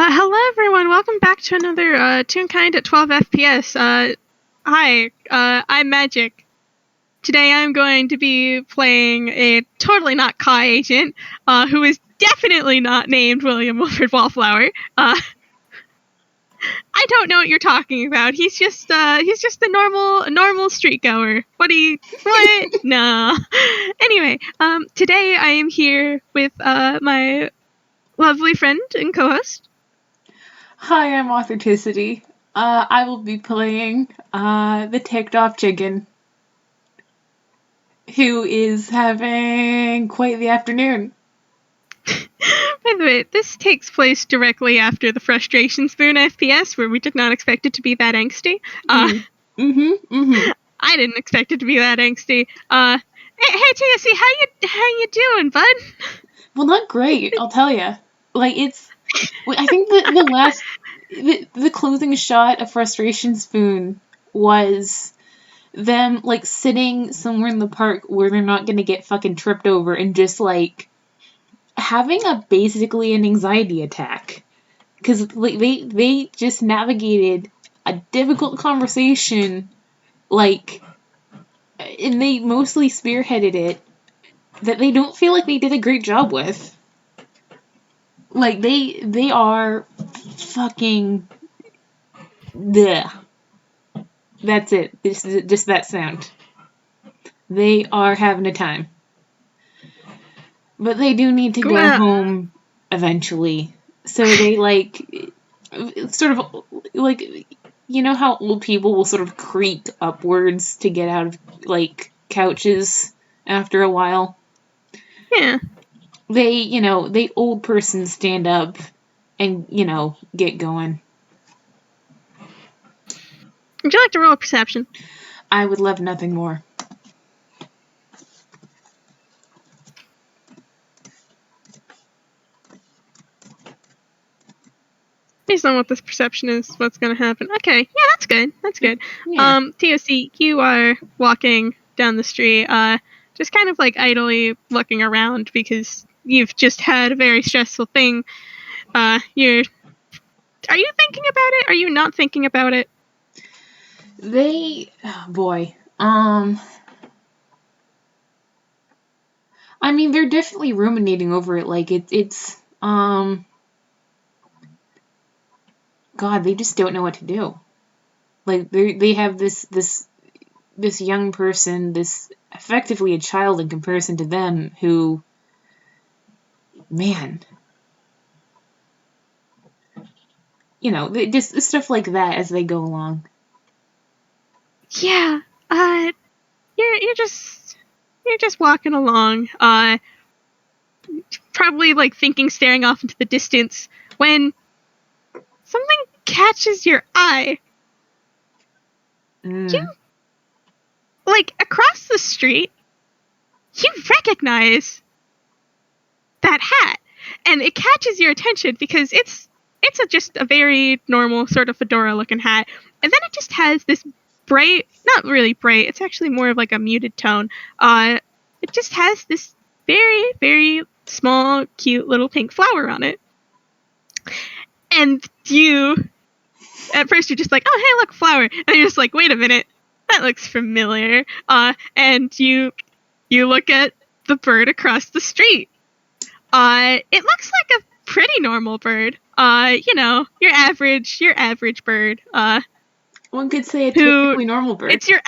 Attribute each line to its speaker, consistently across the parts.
Speaker 1: Hello everyone, welcome back to another Toonkind at 12 FPS. Hi, I'm Magic. Today I'm going to be playing a totally not Kai agent, who is definitely not named William Wilfred Wallflower. I don't know what you're talking about. He's just a normal street goer. What? Nah. Anyway, today I am here with, my lovely friend and co-host.
Speaker 2: Hi, I'm Authenticity. I will be playing the ticked off chicken, who is having quite the afternoon.
Speaker 1: By the way, this takes place directly after the Frustration Spoon FPS, where we did not expect it to be that angsty. I didn't expect it to be that angsty. Hey TSC, how you doing, bud?
Speaker 2: Well, not great, I'll tell you. Like, I think the closing shot of Frustration Spoon was them, like, sitting somewhere in the park where they're not gonna get fucking tripped over and just, like, having basically an anxiety attack. Because, like, they just navigated a difficult conversation, like, and they mostly spearheaded it, that they don't feel like they did a great job with. Like, they are fucking... Bleh. That's it. Just that sound. They are having a time. But they do need to go home eventually. So they, like, sort of, like, you know how old people will sort of creak upwards to get out of, like, couches after a while?
Speaker 1: Yeah.
Speaker 2: They old person stand up and, get going.
Speaker 1: Would you like to roll a perception?
Speaker 2: I would love nothing more.
Speaker 1: Based on what this perception is, what's going to happen. Okay, yeah, that's good. That's good.
Speaker 2: Yeah.
Speaker 1: TOC, you are walking down the street, just kind of like idly looking around because you've just had a very stressful thing. Are you thinking about it? Are you not thinking about it?
Speaker 2: Oh boy. I mean, they're definitely ruminating over it. Like, God, they just don't know what to do. Like, they have this young person, this effectively a child in comparison to them, who, man, just stuff like that as they go along.
Speaker 1: Yeah, you're just walking along, probably like thinking, staring off into the distance, when something catches your eye. You, like, across the street, you recognize that hat, and it catches your attention because it's just a very normal sort of fedora-looking hat, and then it just has this bright, not really bright, it's actually more of like a muted tone. It just has this very, very small, cute little pink flower on it. And at first you're just like, oh, hey, look, flower. And you're just like, wait a minute, that looks familiar. And you look at the bird across the street. It looks like a pretty normal bird. Your average bird.
Speaker 2: One could say a typically normal bird.
Speaker 1: It's a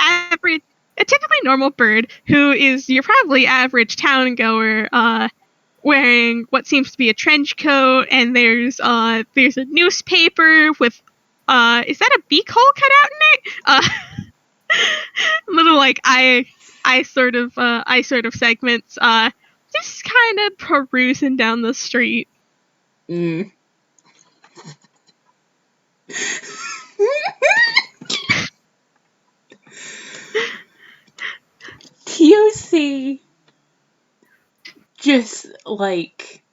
Speaker 1: typically normal bird who is your probably average town goer, wearing what seems to be a trench coat, and there's a newspaper with, is that a beak hole cut out in it? Little like eye sort of segments, just kind of perusing down the street.
Speaker 2: TOC just, like,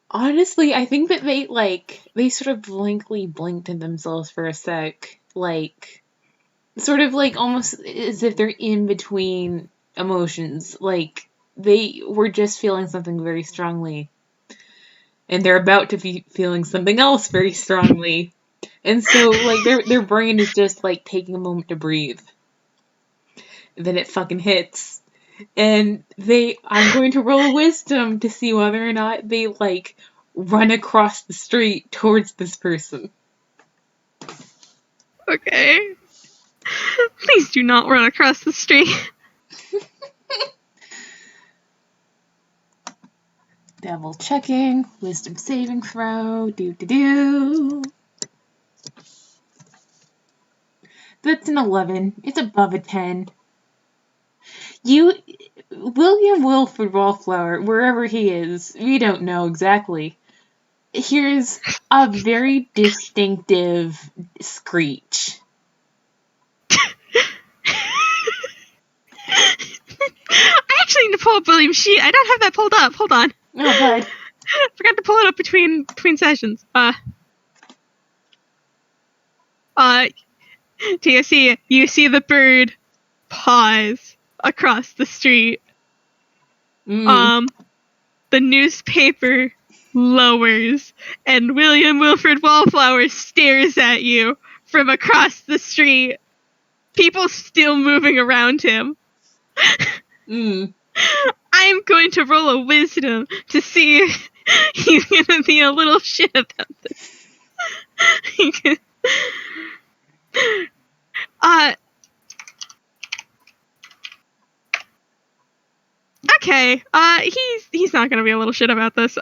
Speaker 2: honestly, I think that they sort of blankly blinked at themselves for a sec, like, sort of like almost as if they're in between emotions, like they were just feeling something very strongly. and they're about to be feeling something else very strongly. And so, like, their brain is just, like, taking a moment to breathe. Then it fucking hits. And I'm going to roll wisdom to see whether or not they, like, run across the street towards this person.
Speaker 1: Okay. Please do not run across the street.
Speaker 2: Double checking. Wisdom saving throw. Do. That's an 11. It's above a 10. William Wilfred Wallflower, wherever he is, we don't know exactly, hears a very distinctive screech.
Speaker 1: I actually need to pull up William's sheet. I don't have that pulled up. Hold on.
Speaker 2: Oh, God.
Speaker 1: Forgot to pull it up between sessions. TSC, you see the bird pause across the street. The newspaper lowers, and William Wilfred Wallflower stares at you from across the street. People still moving around him. I'm going to roll a wisdom to see if he's gonna be a little shit about this. Okay. He's not gonna be a little shit about this.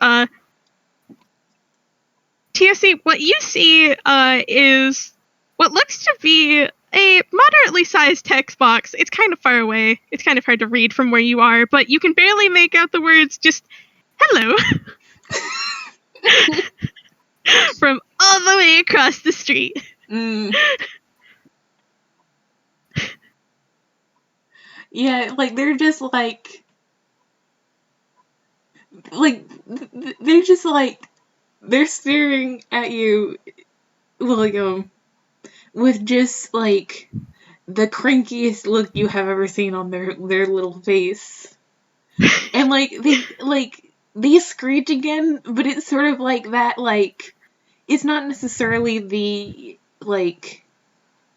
Speaker 1: TSC, what you see is what looks to be a moderately sized text box. It's kind of far away. It's kind of hard to read from where you are, but you can barely make out the words just hello from all the way across the street.
Speaker 2: Yeah, like, they're just they're just they're staring at you, William, with just, like, the crankiest look you have ever seen on their little face. And, they screech again, but it's sort of like that, like, it's not necessarily the, like,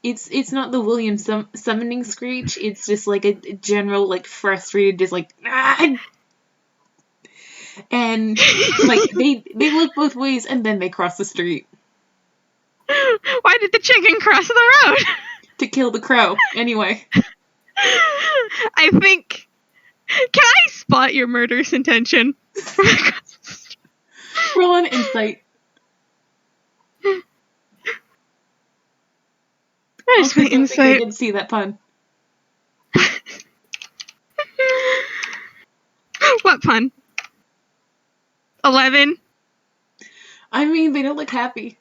Speaker 2: it's not the William summoning screech, it's just, like, a general, like, frustrated, just, like, ah! And, like, they look both ways, and then they cross the street.
Speaker 1: Why did the chicken cross the road?
Speaker 2: To kill the crow, anyway.
Speaker 1: I think... Can I spot your murderous intention?
Speaker 2: Roll an insight.
Speaker 1: Where's my insight?
Speaker 2: I didn't see that pun.
Speaker 1: What pun? 11?
Speaker 2: I mean, they don't look happy.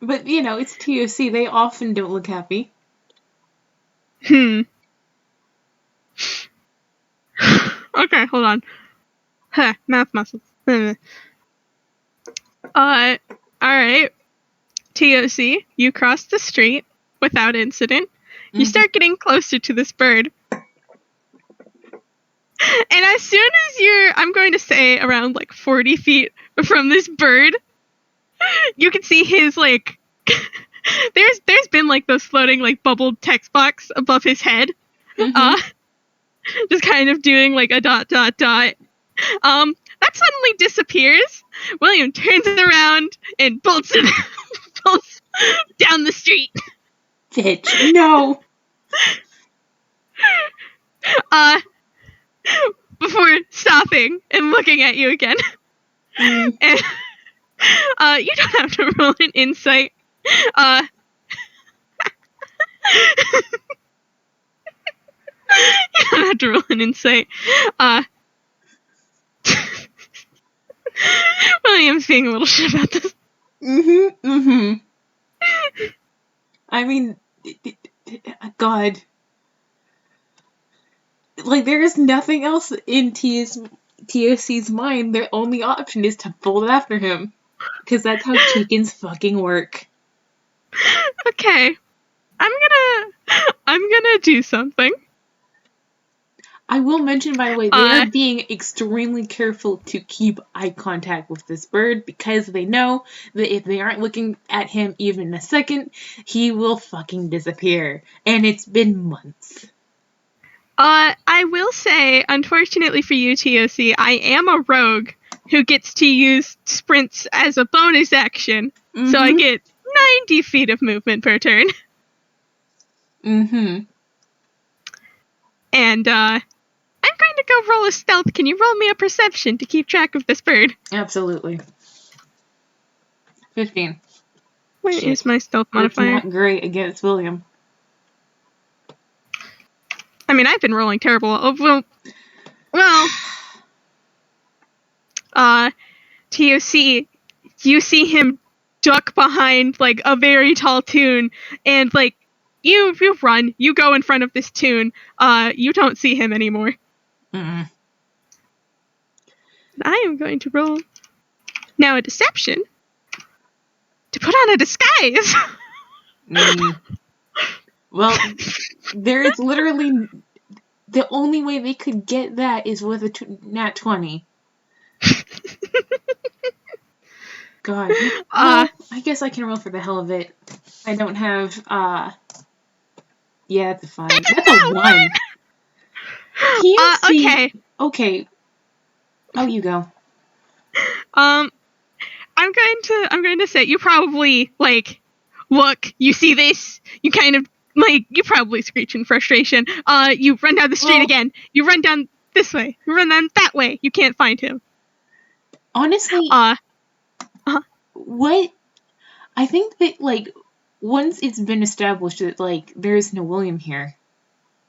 Speaker 2: But, you know, it's TOC. They often don't look happy.
Speaker 1: Okay, hold on. Math muscles. Alright. TOC, you cross the street without incident. You start getting closer to this bird. And as soon as I'm going to say around like 40 feet from this bird, you can see his like, there's been like those floating like bubbled text box above his head. Just kind of doing like a ... That suddenly disappears. William turns around and bolts down the street.
Speaker 2: Bitch, no.
Speaker 1: Before stopping and looking at you again. And you don't have to roll an insight. You don't have to roll an insight. William's being a little shit about this.
Speaker 2: I mean, God. Like, there is nothing else in TOC's mind. Their only option is to fold after him. Because that's how chickens fucking work.
Speaker 1: Okay. I'm gonna do something.
Speaker 2: I will mention, by the way, they are being extremely careful to keep eye contact with this bird because they know that if they aren't looking at him even a second, he will fucking disappear. And it's been months.
Speaker 1: I will say, unfortunately for you, TOC, I am a rogue who gets to use sprints as a bonus action.
Speaker 2: Mm-hmm.
Speaker 1: So I get 90 feet of movement per turn.
Speaker 2: Mm-hmm.
Speaker 1: And, I'm going to go roll a stealth. Can you roll me a perception to keep track of this bird?
Speaker 2: Absolutely. 15.
Speaker 1: Where is my stealth modifier?
Speaker 2: That's not great against William.
Speaker 1: I mean, I've been rolling terrible. Oh, TOC, you see him duck behind, like, a very tall Toon, and, like, you run, you go in front of this Toon, you don't see him anymore.
Speaker 2: Mm-mm.
Speaker 1: I am going to roll now a deception to put on a disguise.
Speaker 2: Well, there is literally the only way they could get that is with a nat 20. God. Well, I guess I can roll for the hell of it. I don't have, yeah, that's a 5. That's a 1.
Speaker 1: Okay.
Speaker 2: Okay. Oh, you go.
Speaker 1: I'm going to say, you probably, like, look, you see this, you kind of, like, you probably screech in frustration. You run down the street again. You run down this way. You run down that way. You can't find him.
Speaker 2: Honestly, what? I think that, like, once it's been established that, like, there's no William here,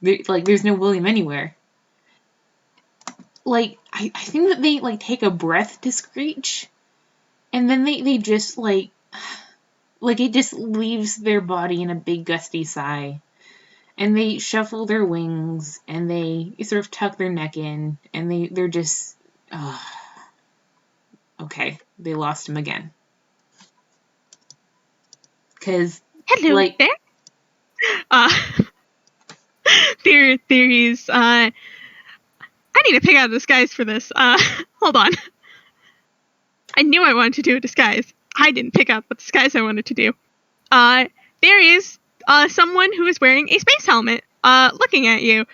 Speaker 2: there's no William anywhere, like, I think that they, like, take a breath to screech, and then they just, like, it just leaves their body in a big gusty sigh, and they shuffle their wings, and they sort of tuck their neck in, and they're just, okay, they lost him again. Because,
Speaker 1: hello,
Speaker 2: like,
Speaker 1: there. There is, I need to pick out a disguise for this. Hold on. I knew I wanted to do a disguise. I didn't pick out what disguise I wanted to do. There is, someone who is wearing a space helmet, looking at you.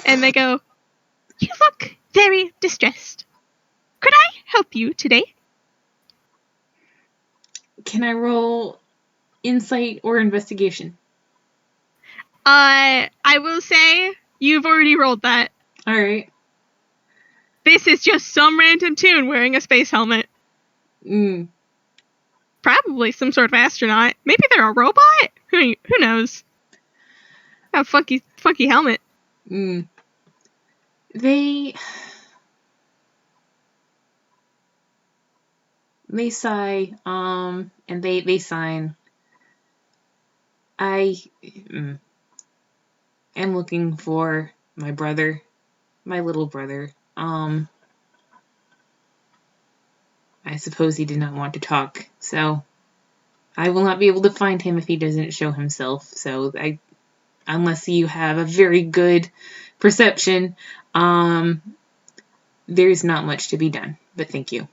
Speaker 1: And they go, you look very distressed. Could I help you today?
Speaker 2: Can I roll insight or investigation?
Speaker 1: I will say you've already rolled that.
Speaker 2: Alright.
Speaker 1: This is just some random Toon wearing a space helmet. Probably some sort of astronaut. Maybe they're a robot? Who knows? A funky helmet.
Speaker 2: They sigh, and they sign. I am looking for my brother, my little brother. I suppose he did not want to talk, so I will not be able to find him if he doesn't show himself. So unless you have a very good perception, there's not much to be done. But thank you.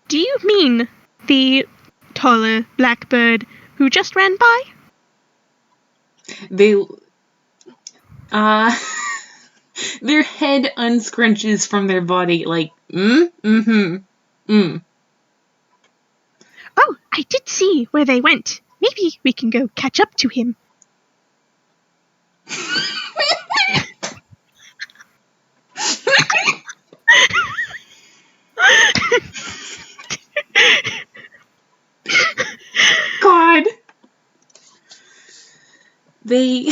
Speaker 1: Do you mean the taller blackbird who just ran by?
Speaker 2: They, their head unscrunches from their body, like,
Speaker 1: Oh, I did see where they went. Maybe we can go catch up to him.
Speaker 2: God. They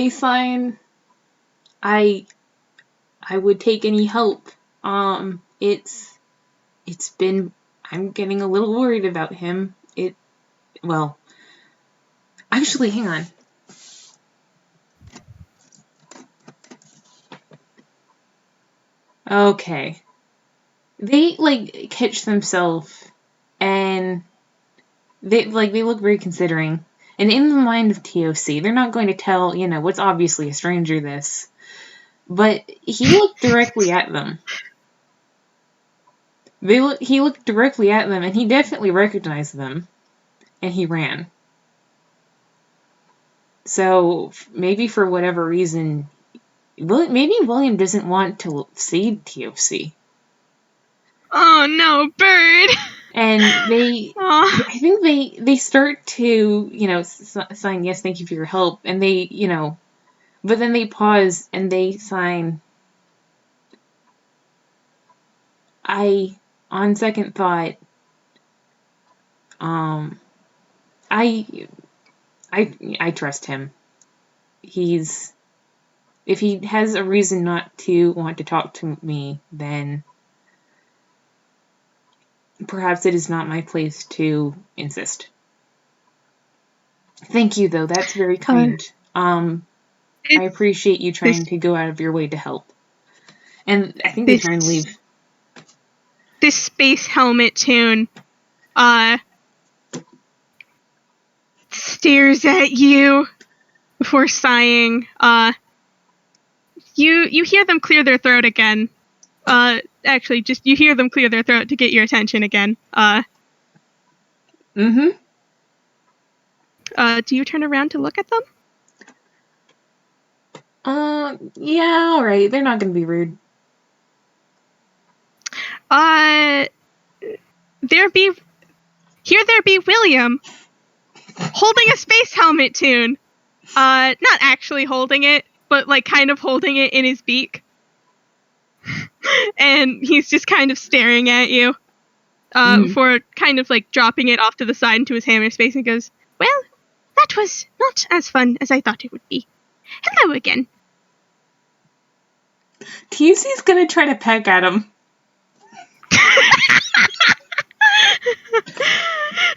Speaker 2: sign, I would take any help. It's been, I'm getting a little worried about him. Well, actually, hang on. Okay. They, like, catch themselves, and they look very considering, And in the mind of TOC, they're not going to tell, what's obviously a stranger this. But he looked directly at them. He looked directly at them, and he definitely recognized them. And he ran. So, maybe for whatever reason, maybe William doesn't want to see TOC.
Speaker 1: Oh no, Bird!
Speaker 2: And I think they start to, sign, yes, thank you for your help. And they, but then they pause and they sign, on second thought, I trust him. If he has a reason not to want to talk to me, then perhaps it is not my place to insist. Thank you, though. That's very kind. I appreciate you trying to go out of your way to help. And I think they try and leave.
Speaker 1: This space helmet Toon stares at you before sighing. You hear them clear their throat again. Actually, just you hear them clear their throat to get your attention again.
Speaker 2: Mm-hmm.
Speaker 1: Do you turn around to look at them?
Speaker 2: Yeah, alright. They're not gonna be rude.
Speaker 1: There be William holding a space helmet Toon. Not actually holding it, but like kind of holding it in his beak. And he's just kind of staring at you. Before kind of like dropping it off to the side into his hammer space and goes, "Well, that was not as fun as I thought it would be. Hello again."
Speaker 2: TUC's gonna try to peck at him.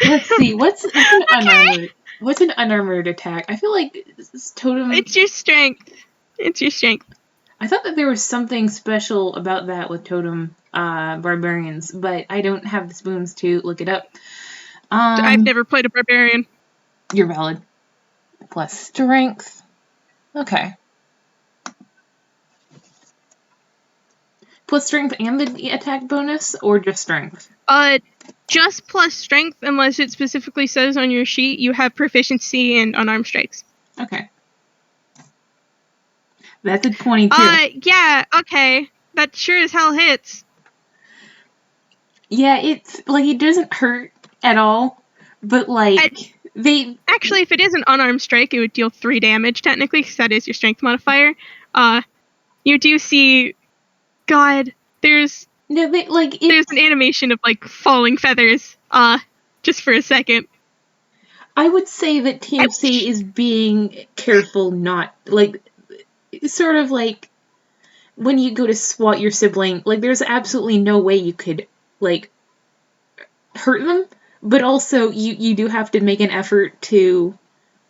Speaker 2: Let's see, what's an unarmored attack? I feel like it's totem.
Speaker 1: It's your strength.
Speaker 2: I thought that there was something special about that with totem barbarians, but I don't have the spoons to look it up.
Speaker 1: I've never played a barbarian.
Speaker 2: You're valid. Plus strength. Okay. Plus strength and the attack bonus, or just strength?
Speaker 1: Just plus strength, unless it specifically says on your sheet you have proficiency in unarmed strikes.
Speaker 2: Okay. That's a 22.
Speaker 1: Yeah, okay. That sure as hell hits.
Speaker 2: Yeah, it's, like, it doesn't hurt at all, but, like,
Speaker 1: Actually, if it is an unarmed strike, it would deal 3 damage, technically, because that is your strength modifier. You do see... God, there's an animation of, like, falling feathers, just for a second.
Speaker 2: I would say that TFC is being careful not, like, sort of like, when you go to swat your sibling, like, there's absolutely no way you could, like, hurt them, but also you do have to make an effort to,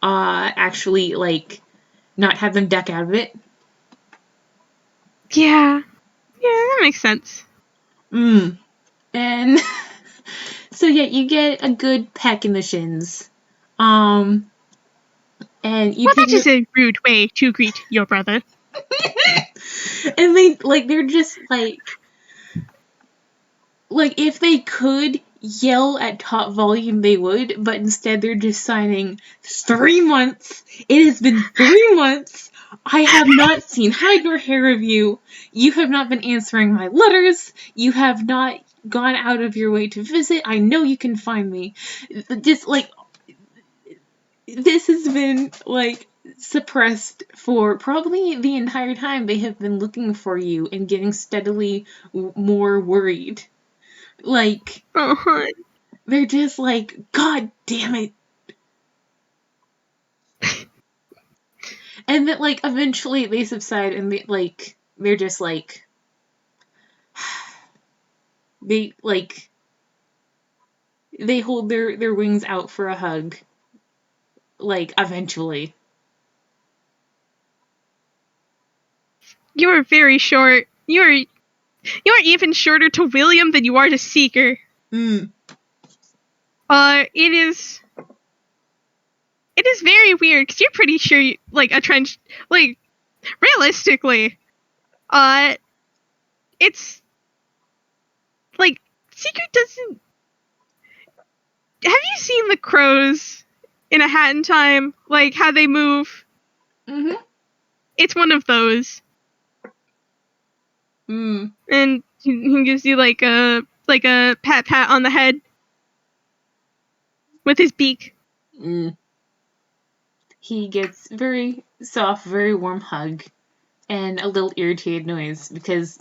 Speaker 2: actually, like, not have them duck out of it.
Speaker 1: Yeah. Yeah, that makes sense.
Speaker 2: And so yeah, you get a good peck in the shins. And you
Speaker 1: that is a rude way to greet your brother.
Speaker 2: And they're just like if they could yell at top volume, they would, but instead they're just signing 3 months. It has been 3 months. I have not seen hide nor hair of you. You have not been answering my letters. You have not gone out of your way to visit. I know you can find me. Just, like, this has been, like, suppressed for probably the entire time they have been looking for you and getting steadily more worried. Like, they're just like, God damn it. And then, like, eventually they subside and they're just like, they hold their wings out for a hug. Like, eventually.
Speaker 1: You are very short. You are even shorter to William than you are to Seeker.
Speaker 2: It
Speaker 1: it is very weird because you're pretty sure, like, a trench, like, realistically, it's like Seeker doesn't. Have you seen the crows in A Hat in Time? Like how they move?
Speaker 2: Mm-hmm.
Speaker 1: It's one of those.
Speaker 2: Mm.
Speaker 1: And he gives you like a pat on the head with his beak.
Speaker 2: Mm. He gets very soft, very warm hug, and a little irritated noise because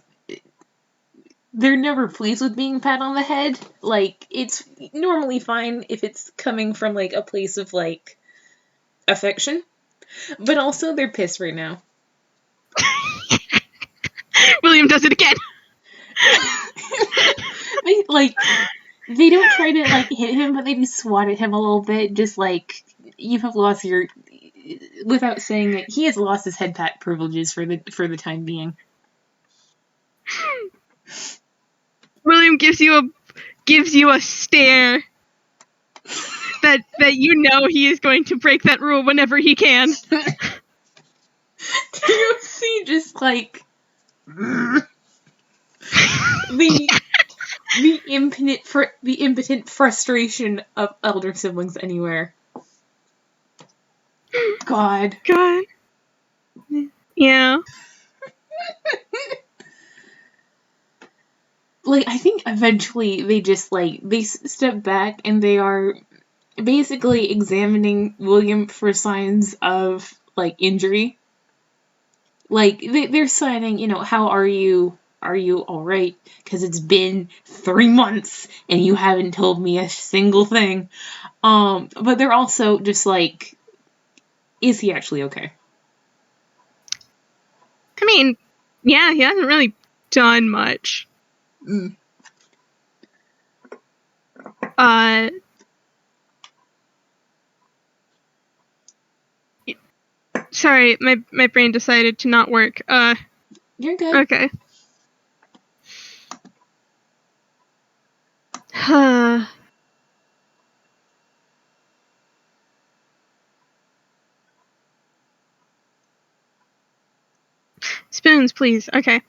Speaker 2: they're never pleased with being pat on the head. Like, it's normally fine if it's coming from, like, a place of, like, affection. But also, they're pissed right now.
Speaker 1: William does it again.
Speaker 2: They don't try to, like, hit him, but they just swat at him a little bit, just like, you have lost your... Without saying it, he has lost his head pat privileges for the time being.
Speaker 1: William gives you a stare that you know he is going to break that rule whenever he can.
Speaker 2: TOC just like the impotent frustration of elder siblings anywhere. God.
Speaker 1: Yeah.
Speaker 2: Like, I think eventually they just, like, they step back and they are basically examining William for signs of, like, injury. Like, they're signing, you know, how are you? Are you alright? Because it's been 3 months and you haven't told me a single thing. But they're also just like, is he actually okay?
Speaker 1: I mean, yeah, he hasn't really done much.
Speaker 2: Mm.
Speaker 1: Sorry, my brain decided to not work.
Speaker 2: You're good.
Speaker 1: Okay. Spoons, please. Okay.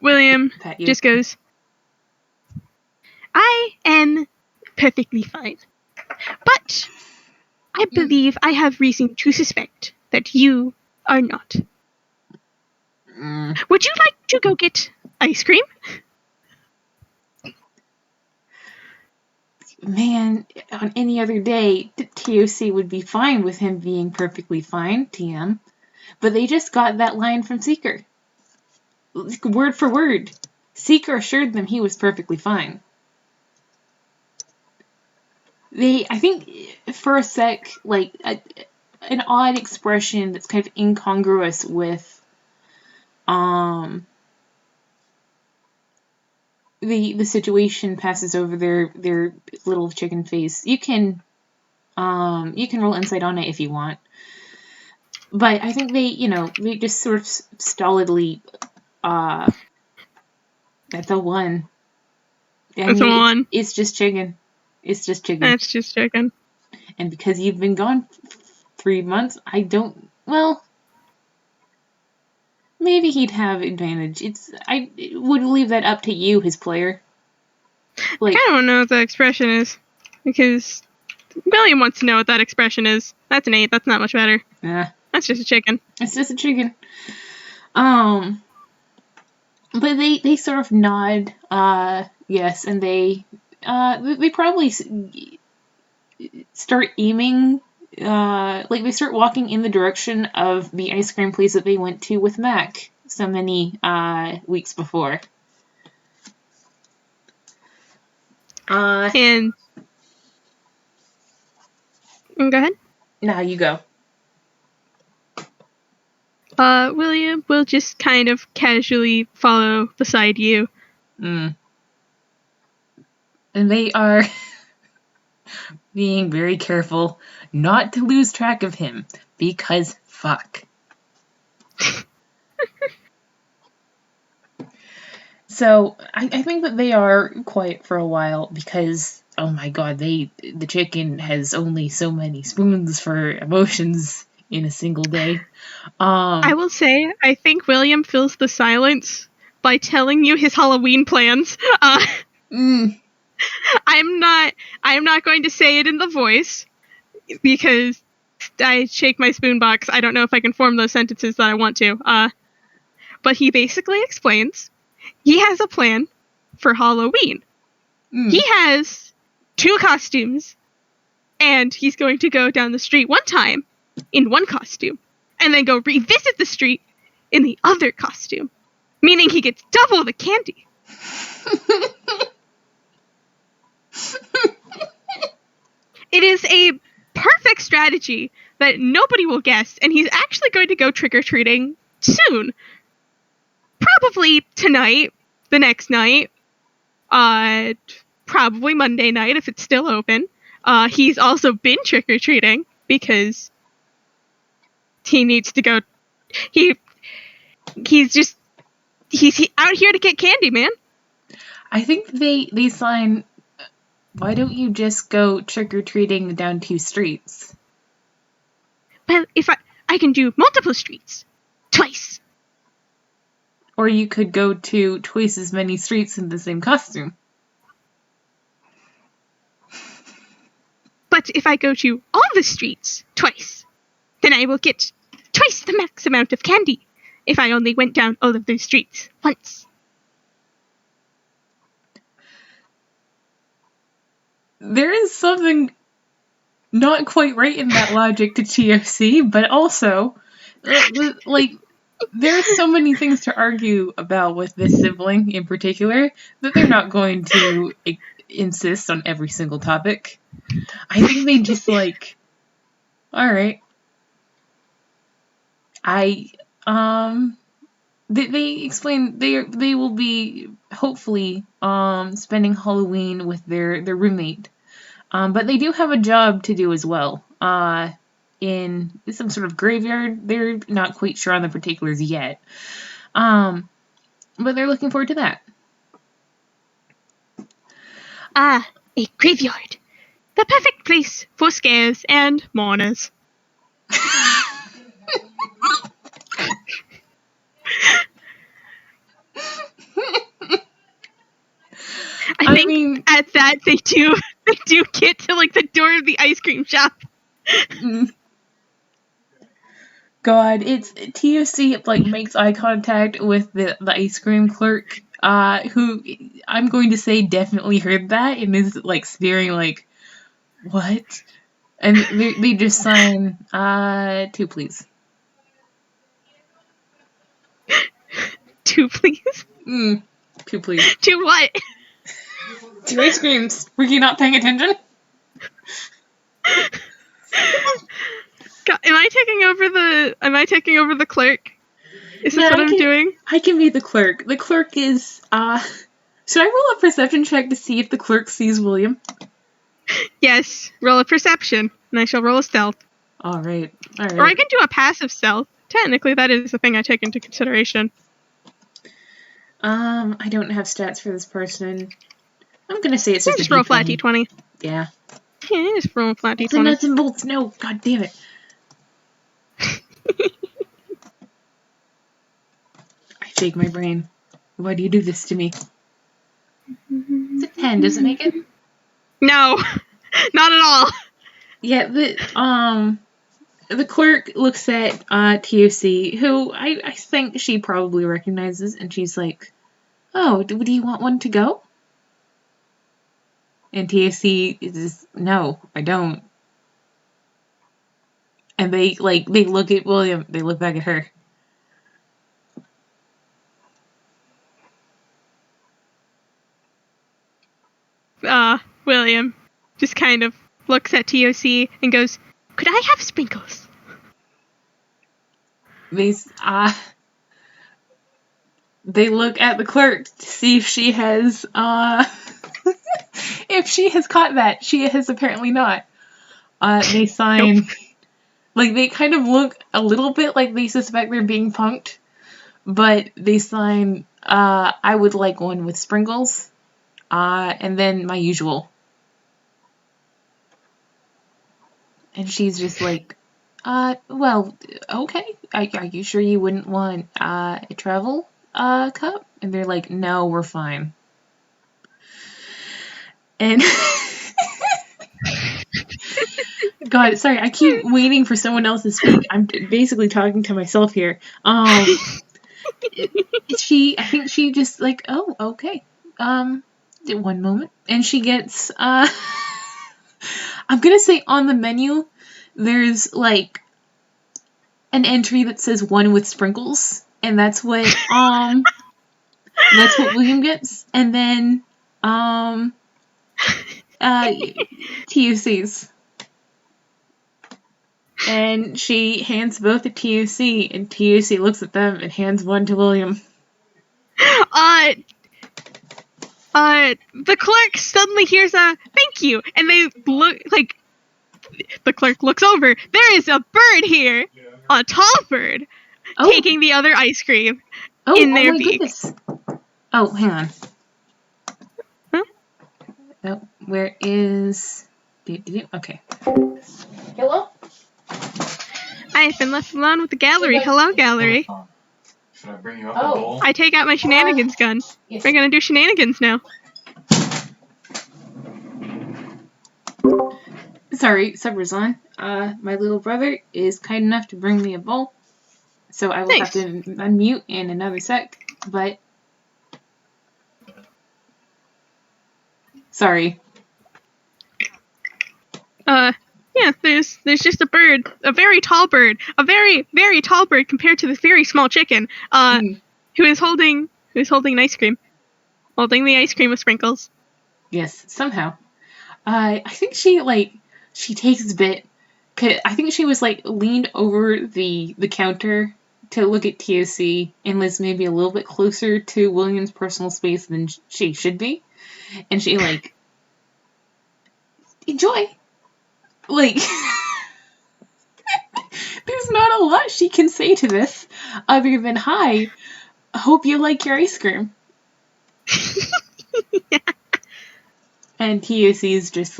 Speaker 1: William just goes, I am perfectly fine. But I believe I have reason to suspect that you are not. Would you like to go get ice cream?
Speaker 2: Man, on any other day, TOC would be fine with him being perfectly fine, TM. But they just got that line from Seeker. Word for word. Seeker assured them he was perfectly fine. I think, for a sec, like, an odd expression that's kind of incongruous with, the situation passes over their little chicken face. You can roll insight on it if you want. But I think they just sort of stolidly, that's a 1.
Speaker 1: That's a 1.
Speaker 2: It's just chicken. It's just chicken.
Speaker 1: That's just chicken.
Speaker 2: And because you've been gone 3 months, well, maybe he'd have advantage. I would leave that up to you, his player. Like,
Speaker 1: I don't know what that expression is. Because William wants to know what that expression is. That's an 8. That's not much better. That's just a chicken.
Speaker 2: It's just a chicken. But they sort of nod, yes, and they probably start aiming, like they start walking in the direction of the ice cream place that they went to with Mac so many weeks before.
Speaker 1: And go ahead.
Speaker 2: Now you go.
Speaker 1: William will just kind of casually follow beside you.
Speaker 2: And they are being very careful not to lose track of him, because fuck. So, I think that they are quiet for a while because oh my god, the chicken has only so many spoons for emotions in a single day.
Speaker 1: I will say, I think William fills the silence by telling you his Halloween plans.
Speaker 2: Mm,
Speaker 1: I'm not going to say it in the voice because I shake my spoon box. I don't know if I can form those sentences that I want to. But he basically explains he has a plan for Halloween. He
Speaker 2: mm.
Speaker 1: has 2 costumes, and he's going to go down the street one time in one costume, and then go revisit the street in the other costume, meaning he gets double the candy. It is a perfect strategy that nobody will guess, and he's actually going to go trick-or-treating soon. Probably tonight, the next night, probably Monday night if it's still open. He's also been trick-or-treating because he needs to go. He's out here to get candy, man.
Speaker 2: I think they sign. Why don't you just go trick or treating down 2 streets?
Speaker 1: Well, if I can do multiple streets, twice.
Speaker 2: Or you could go to twice as many streets in the same costume.
Speaker 1: But if I go to all the streets twice, then I will get twice the max amount of candy if I only went down all of those streets once.
Speaker 2: There is something not quite right in that logic to TFC, but also, like, there are so many things to argue about with this sibling in particular that they're not going to insist on every single topic. I think they just like, all right. They explain they will be hopefully spending Halloween with their roommate, but they do have a job to do as well. In some sort of graveyard. They're not quite sure on the particulars yet. But they're looking forward to that.
Speaker 1: A graveyard. The perfect place for scares and mourners. I think at that they do get to like the door of the ice cream shop.
Speaker 2: God, it's TFC like makes eye contact with the ice cream clerk, who I'm going to say definitely heard that and is like staring like, what? And they just sign 2 please.
Speaker 1: 2 please.
Speaker 2: 2 please.
Speaker 1: 2 what?
Speaker 2: 2 ice creams. Were you not paying attention?
Speaker 1: God, am I taking over the clerk? Is this what I'm doing?
Speaker 2: I can be the clerk. The clerk is should I roll a perception check to see if the clerk sees William?
Speaker 1: Yes, roll a perception, and I shall roll a stealth.
Speaker 2: Alright.
Speaker 1: Or I can do a passive stealth. Technically, that is the thing I take into consideration.
Speaker 2: I don't have stats for this person. I'm gonna say it's just a
Speaker 1: roll flat d20.
Speaker 2: Yeah.
Speaker 1: Yeah, just roll flat d20.
Speaker 2: The nuts and bolts. No, god damn it. I shake my brain. Why do you do this to me? It's a 10. Does it make it?
Speaker 1: No, not at all.
Speaker 2: Yeah, the clerk looks at TOC, who I think she probably recognizes, and she's like, "Oh, do you want one to go?" And TOC is, "No, I don't." And they look at William, they look back at her.
Speaker 1: William just kind of looks at TOC and goes, "Could I have sprinkles?"
Speaker 2: They look at the clerk to see if she has if she has caught that. She has apparently not. They sign. Nope. Like, they kind of look a little bit like they suspect they're being punked, but they sign, "I would like one with sprinkles, and then my usual." And she's just like, well, okay. Are you sure you wouldn't want a travel cup? And they're like, no, we're fine. And God, sorry, I keep waiting for someone else to speak. I'm basically talking to myself here. I think she just like, oh, okay. One moment, and she gets. I'm gonna say on the menu, there's like an entry that says one with sprinkles, and that's what William gets, and then TUC's. And she hands both to TUC, and TUC looks at them and hands one to William.
Speaker 1: The clerk suddenly hears a thank you, and they look like the clerk looks over. There is a bird here, a tall bird, taking the other ice cream in their beak.
Speaker 2: Goodness. Oh, hang on.
Speaker 1: Huh?
Speaker 2: Oh, where is... Okay. Hello?
Speaker 1: I've been left alone with the gallery. Hello, gallery.
Speaker 3: Should I bring you up a bowl?
Speaker 1: I take out my shenanigans gun.
Speaker 2: Yes.
Speaker 1: We're gonna do shenanigans now.
Speaker 2: Sorry, supper's on. My little brother is kind enough to bring me a bowl, so I will have to unmute in another sec, but... Sorry.
Speaker 1: Yeah, there's just a bird, a very tall bird, a very, very tall bird compared to this very small chicken, who is holding an ice cream. Holding the ice cream with sprinkles.
Speaker 2: Yes, somehow. I think she takes a bit. I think she was leaned over the counter to look at TOC and was maybe a little bit closer to William's personal space than she should be, and she enjoy. There's not a lot she can say to this other than hi. Hope you like your ice cream.
Speaker 1: Yeah.
Speaker 2: And TOC is just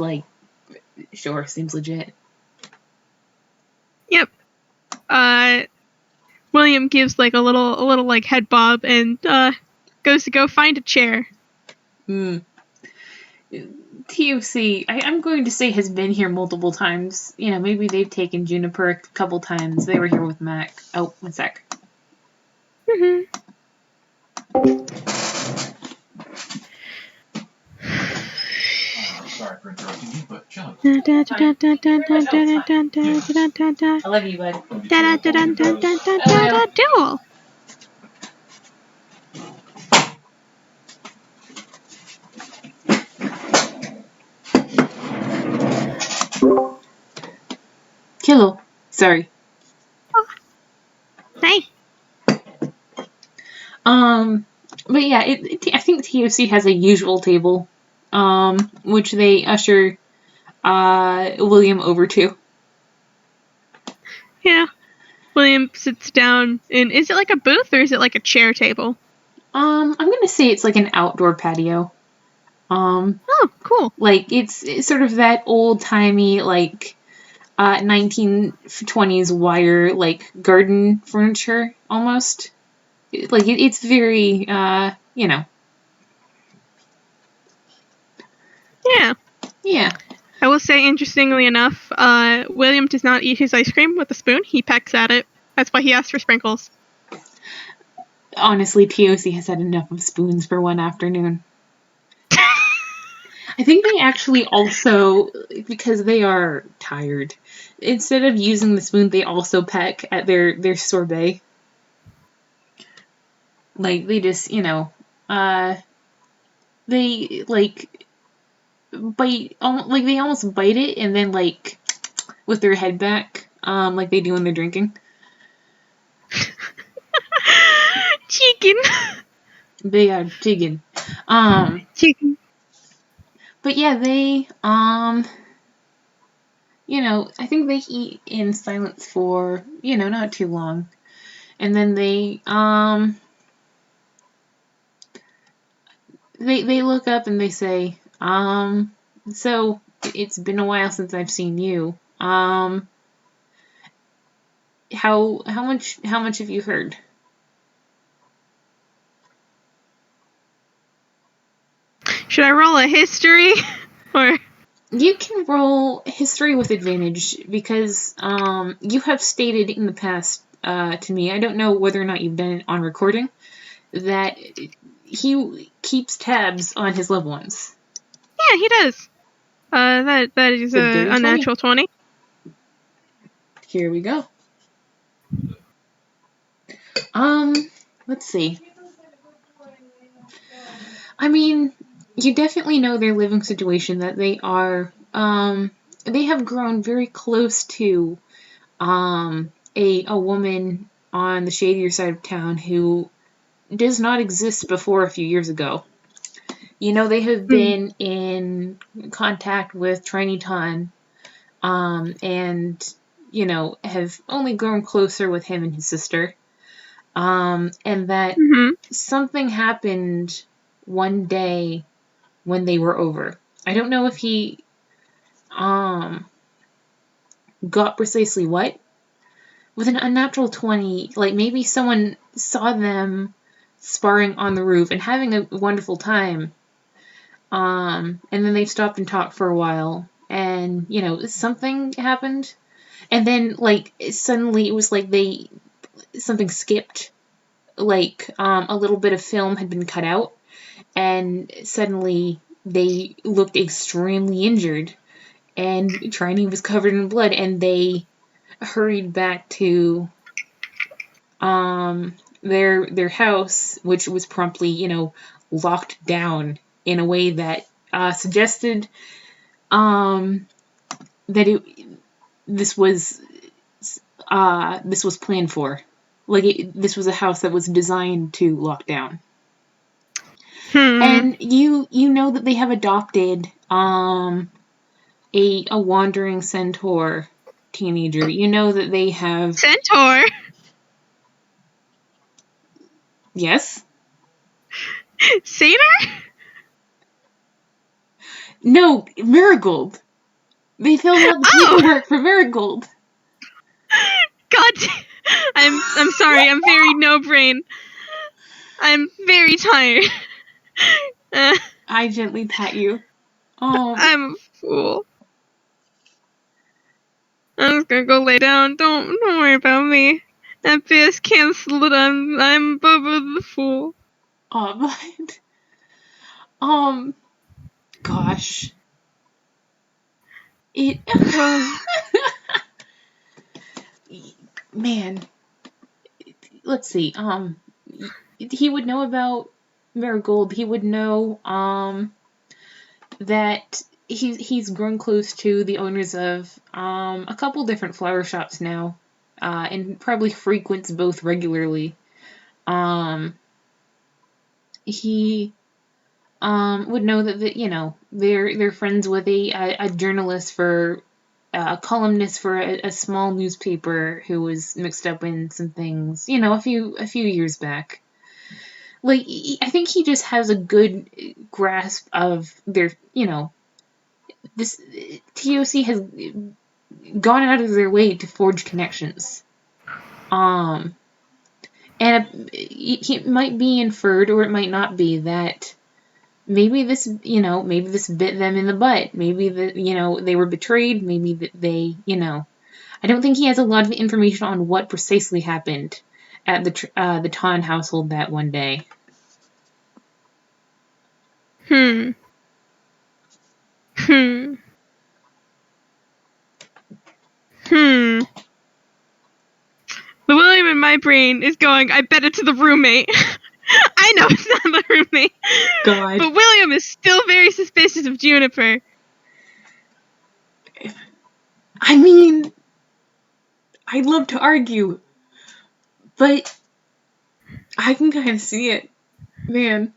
Speaker 2: sure, seems legit.
Speaker 1: Yep. William gives a little head bob and goes to go find a chair.
Speaker 2: TOC, I'm going to say, has been here multiple times. Maybe they've taken Juniper a couple times. They were here with Mac. Oh, one sec.
Speaker 3: Oh, sorry for interrupting you, but chill.
Speaker 2: I love you, bud.
Speaker 1: Duel.
Speaker 2: Hello. Sorry.
Speaker 1: Hey.
Speaker 2: But yeah, I think TOC has a usual table, which they usher William over to.
Speaker 1: Yeah. William sits down in, is it like a booth or is it like a chair table?
Speaker 2: I'm gonna say it's like an outdoor patio.
Speaker 1: Oh, cool.
Speaker 2: It's sort of that old-timey, 1920s wire, garden furniture, almost. It's very,
Speaker 1: Yeah.
Speaker 2: Yeah.
Speaker 1: I will say, interestingly enough, William does not eat his ice cream with a spoon. He pecks at it. That's why he asked for sprinkles.
Speaker 2: Honestly, TOC has had enough of spoons for one afternoon. I think they actually also, because they are tired, instead of using the spoon, they also peck at their sorbet. They just, they, bite, they almost bite it, and then, with their head back, like they do when they're drinking.
Speaker 1: Chicken.
Speaker 2: They are chicken.
Speaker 1: Chicken.
Speaker 2: But yeah, they, I think they eat in silence for, not too long. And then they look up and they say, so it's been a while since I've seen you. How much have you heard?
Speaker 1: Should I roll a history? Or
Speaker 2: You can roll history with advantage because you have stated in the past to me, I don't know whether or not you've done it on recording, that he keeps tabs on his loved ones.
Speaker 1: yeah, he does. That is a natural 20.
Speaker 2: Here we go. Let's see. I mean, you definitely know their living situation, that they are, they have grown very close to, a woman on the shadier side of town who does not exist before a few years ago. You know, they have been in contact with Toonkind, and, you know, have only grown closer with him and his sister. And that something happened one day when they were over. I don't know if he got precisely what. With an unnatural 20, like maybe someone saw them sparring on the roof and having a wonderful time. And then they stopped and talked for a while, and, you know, something happened. And then, like, suddenly it was like something skipped. Like, a little bit of film had been cut out, and suddenly they looked extremely injured, and Trini was covered in blood, and they hurried back to their house, which was promptly, you know, locked down in a way that suggested that this was planned for. Like, this was a house that was designed to lock down. And you know that they have adopted a wandering centaur teenager. You know that they have
Speaker 1: Centaur?
Speaker 2: Yes?
Speaker 1: Satyr?
Speaker 2: No, Marigold. They filled out the paperwork for Marigold.
Speaker 1: God, I'm sorry. I'm very no brain. I'm very tired.
Speaker 2: I gently pat you. Oh,
Speaker 1: I'm a fool. I'm just gonna go lay down. Don't worry about me. FBS canceled. I'm Bubba the Fool.
Speaker 2: but gosh, it man. Let's see. He would know about Marigold. He would know that he's grown close to the owners of a couple different flower shops now, and probably frequents both regularly. He would know that you know, they're friends with a journalist for a columnist for a small newspaper who was mixed up in some things, you know, a few years back. Like, I think he just has a good grasp of their, you know, this TOC has gone out of their way to forge connections. And it might be inferred, or it might not be, that maybe this bit them in the butt. Maybe they were betrayed. Maybe that they, you know, I don't think he has a lot of information on what precisely happened at the Ton household that one day.
Speaker 1: The William in my brain is going, I bet it's the roommate. I know it's not the roommate.
Speaker 2: God.
Speaker 1: But William is still very suspicious of Juniper.
Speaker 2: I mean, I'd love to argue, but I can kind of see it, man.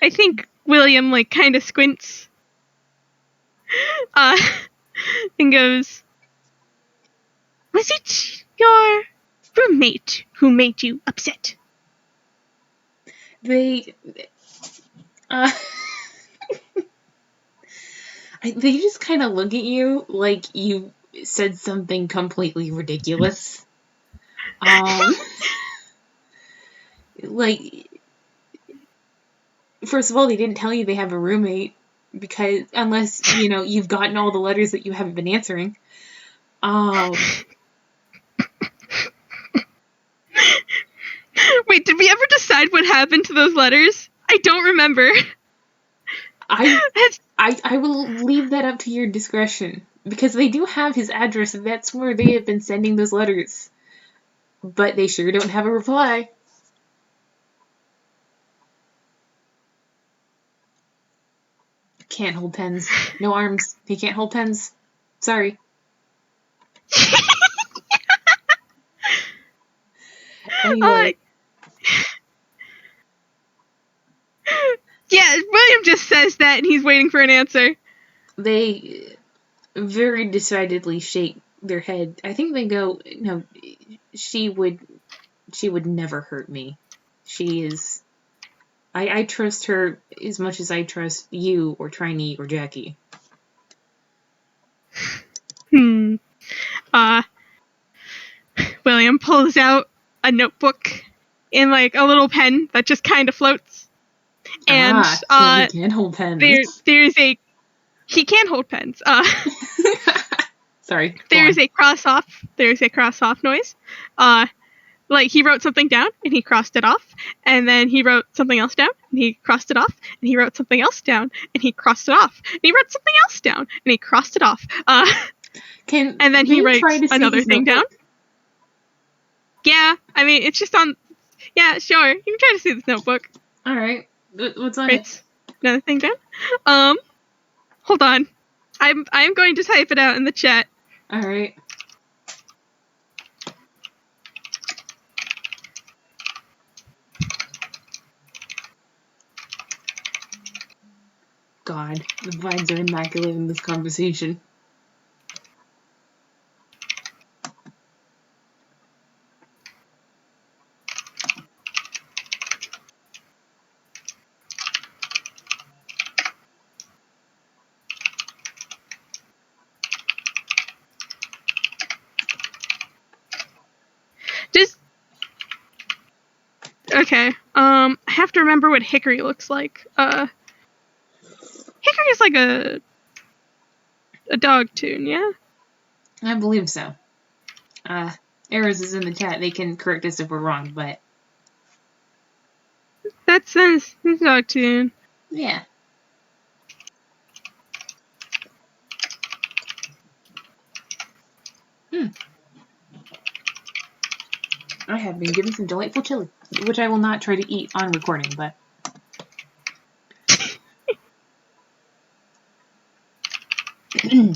Speaker 1: I think William, like, kind of squints. And goes, was it your roommate who made you upset?
Speaker 2: They, They just kind of look at you like you said something completely ridiculous. Like, first of all, they didn't tell you they have a roommate, because unless, you've gotten all the letters that you haven't been answering.
Speaker 1: Wait, did we ever decide what happened to those letters? I don't remember.
Speaker 2: I will leave that up to your discretion, because they do have his address, and that's where they have been sending those letters. But they sure don't have a reply. Can't hold pens. No arms. He can't hold pens. Sorry. Anyway.
Speaker 1: Yeah, William just says that and he's waiting for an answer.
Speaker 2: They very decidedly shake their head. I think they go, no, she would never hurt me. She is... I trust her as much as I trust you or Trini or Jackie.
Speaker 1: William pulls out a notebook in like a little pen that just kind of floats. And
Speaker 2: so he can hold pens.
Speaker 1: He can hold pens.
Speaker 2: Sorry.
Speaker 1: There's a cross off. There's a cross off noise. Like he wrote something down and he crossed it off, and then he wrote something else down and he crossed it off, and he wrote something else down and he crossed it off, and he wrote something else down and he crossed it off. And then he writes another thing down. Yeah, I mean it's just on. Yeah, sure. You can try to see this notebook.
Speaker 2: All right. What's on
Speaker 1: it? Another thing down. Hold on. I'm going to type it out in the chat.
Speaker 2: All right. God, the vibes are immaculate in this conversation.
Speaker 1: Okay. I have to remember what Hickory looks like. Hickory is like a dog tune, yeah?
Speaker 2: I believe so. Errors is in the chat. They can correct us if we're wrong, but...
Speaker 1: That's his dog tune.
Speaker 2: Yeah. I have been given some delightful chili, which I will not try to eat on recording, but...
Speaker 1: With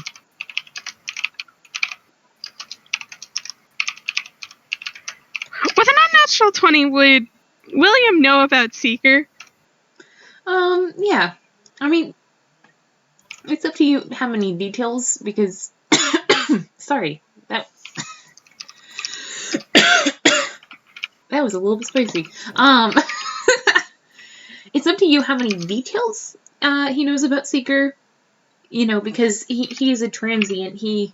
Speaker 1: an unnatural 20, would William know about Seeker?
Speaker 2: Yeah. I mean, it's up to you how many details, because... Sorry, that was a little bit spicy. It's up to you how many details he knows about Seeker, because he is a transient. He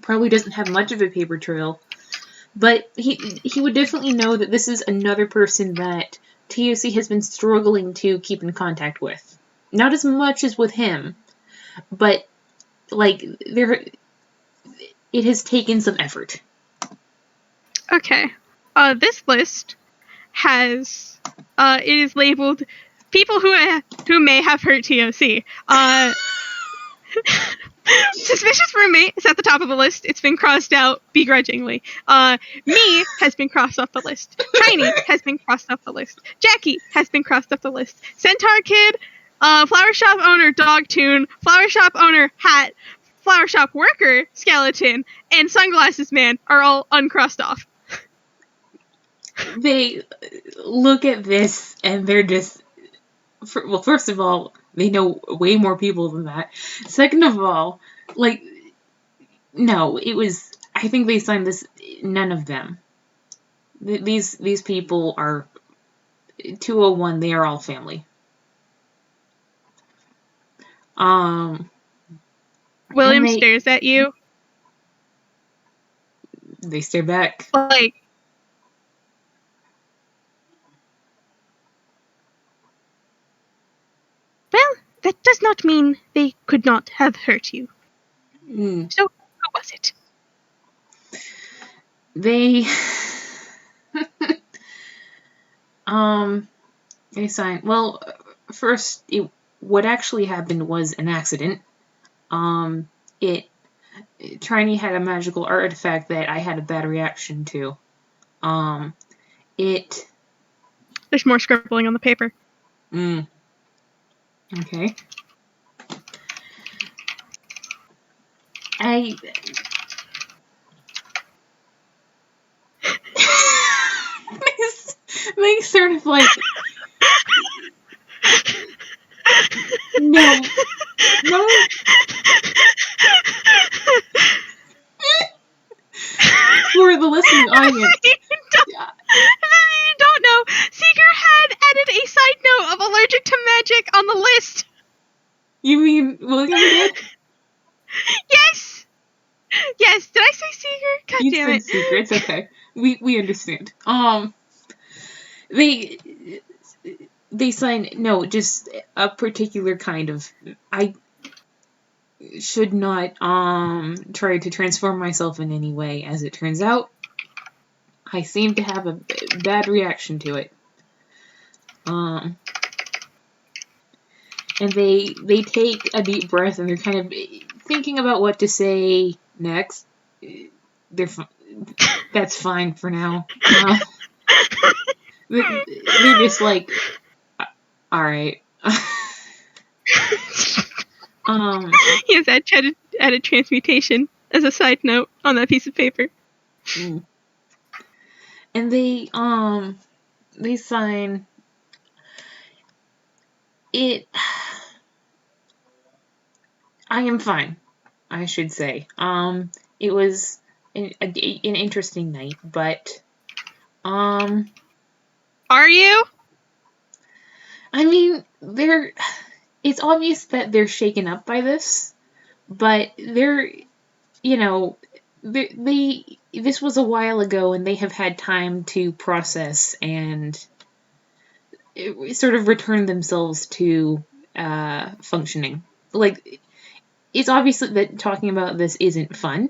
Speaker 2: probably doesn't have much of a paper trail, but he would definitely know that this is another person that TOC has been struggling to keep in contact with. Not as much as with him, but like it has taken some effort.
Speaker 1: Okay. This list has it is labeled people who may have hurt TOC. Suspicious roommate is at the top of the list. It's been crossed out begrudgingly. Me has been crossed off the list. Tiny has been crossed off the list. Jackie has been crossed off the list. Centaur Kid, flower shop owner Dog Tune, flower shop owner Hat, flower shop worker Skeleton, and sunglasses man are all uncrossed off.
Speaker 2: They look at this and they're just... Well, first of all, they know way more people than that. Second of all, no, it was... I think they signed this... None of them. These people are... 201, they are all family. And
Speaker 1: William stares at you.
Speaker 2: They stare back.
Speaker 1: Like, well, that does not mean they could not have hurt you. So, who was it?
Speaker 2: They they signed. Well, first, what actually happened was an accident. Trini had a magical artifact that I had a bad reaction to.
Speaker 1: There's more scribbling on the paper.
Speaker 2: Okay. Makes sort of like no. For the listening audience.
Speaker 1: You don't know. Seeker had added a side note of allergic to magic on the list.
Speaker 2: You mean William did?
Speaker 1: Yes. Yes. Did I say Seeker? God damn it.
Speaker 2: You said Seeker. It's okay. We understand. They sign just a particular kind of. I should not try to transform myself in any way. As it turns out, I seem to have a bad reaction to it. And they take a deep breath and they're kind of thinking about what to say next. That's fine for now. They're just like, all right.
Speaker 1: He has added transmutation as a side note on that piece of paper.
Speaker 2: And they sign it. I am fine, I should say. It was an interesting night, but
Speaker 1: are you?
Speaker 2: I mean, it's obvious that they're shaken up by this, but this was a while ago and they have had time to process and sort of return themselves to functioning. Like, it's obvious that talking about this isn't fun,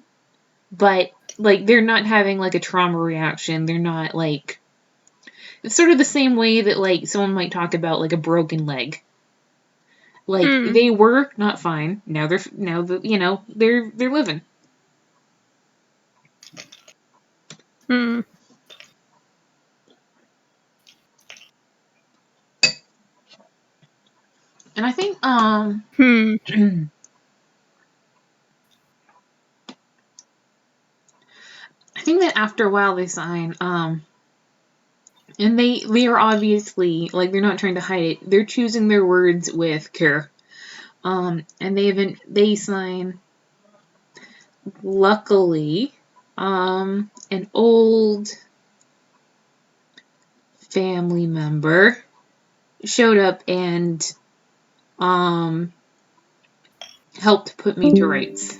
Speaker 2: but like they're not having like a trauma reaction. They're not like, it's sort of the same way that like someone might talk about like a broken leg. Like they were not fine. Now they're living. And I think I think that after a while they sign and they are obviously like, they're not trying to hide it. They're choosing their words with care. And they sign, luckily, an old family member showed up and helped put me to rights.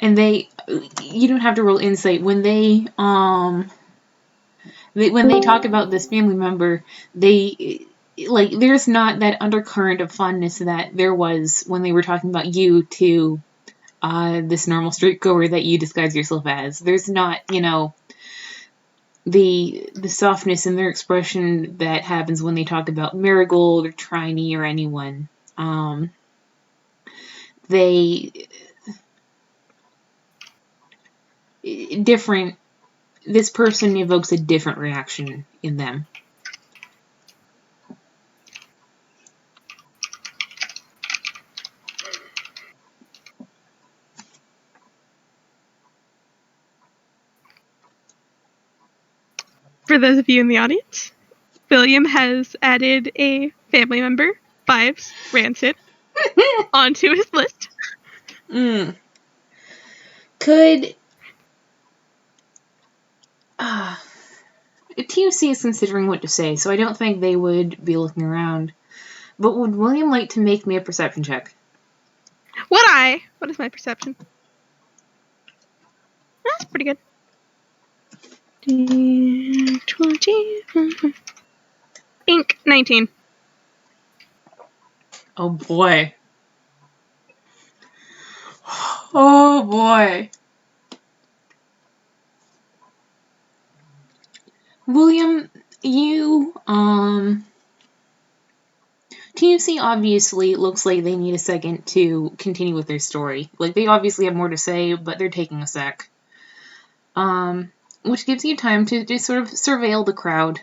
Speaker 2: And you don't have to roll insight when they talk about this family member. There's not that undercurrent of fondness that there was when they were talking about you to this normal street goer that you disguise yourself as. There's not, the softness in their expression that happens when they talk about Marigold or Trini or anyone. This person evokes a different reaction in them.
Speaker 1: For those of you in the audience, William has added a family member, Fives Rancid, onto his list.
Speaker 2: Could TUC is considering what to say, so I don't think they would be looking around. But would William like to make me a perception check?
Speaker 1: Would I? What is my perception? That's pretty good. 20. Ink 19.
Speaker 2: Oh boy. Oh boy. William, you, TUC obviously looks like they need a second to continue with their story. Like, they obviously have more to say, but they're taking a sec. Which gives you time to just sort of surveil the crowd.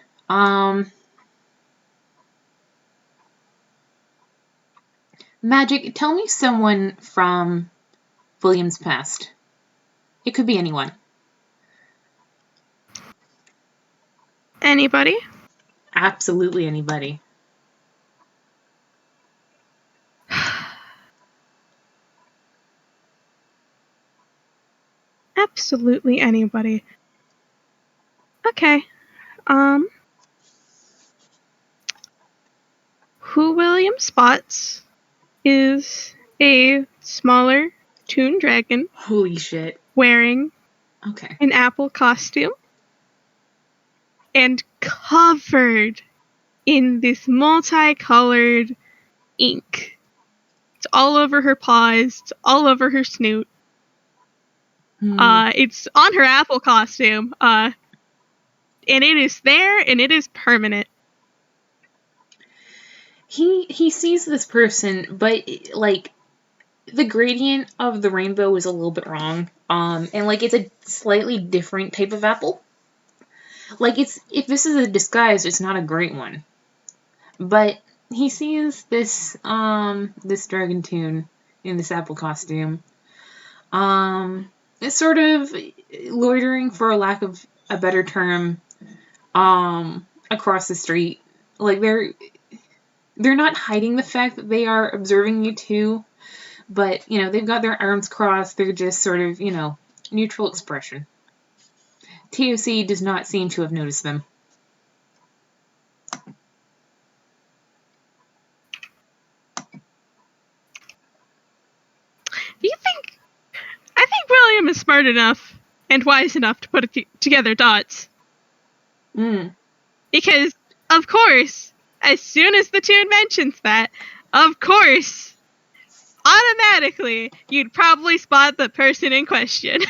Speaker 2: Magic, tell me someone from William's past. It could be anyone.
Speaker 1: Anybody?
Speaker 2: Absolutely anybody.
Speaker 1: Absolutely anybody. Okay. Who William spots is a smaller toon dragon
Speaker 2: Holy shit.
Speaker 1: wearing
Speaker 2: Okay.
Speaker 1: an apple costume and covered in this multicolored ink. It's all over her paws, it's all over her snoot. It's on her apple costume, and it is there, and it is permanent.
Speaker 2: He sees this person, but like the gradient of the rainbow is a little bit wrong. And like it's a slightly different type of apple. Like if this is a disguise, it's not a great one. But he sees this this dragon toon in this apple costume. It's sort of loitering, for a lack of a better term, across the street. Like they're not hiding the fact that they are observing you too, but, you know, they've got their arms crossed. They're just sort of, you know, neutral expression. TOC does not seem to have noticed them.
Speaker 1: I think William is smart enough and wise enough to put together dots. Because, of course, as soon as the toon mentions that, of course, automatically, you'd probably spot the person in question.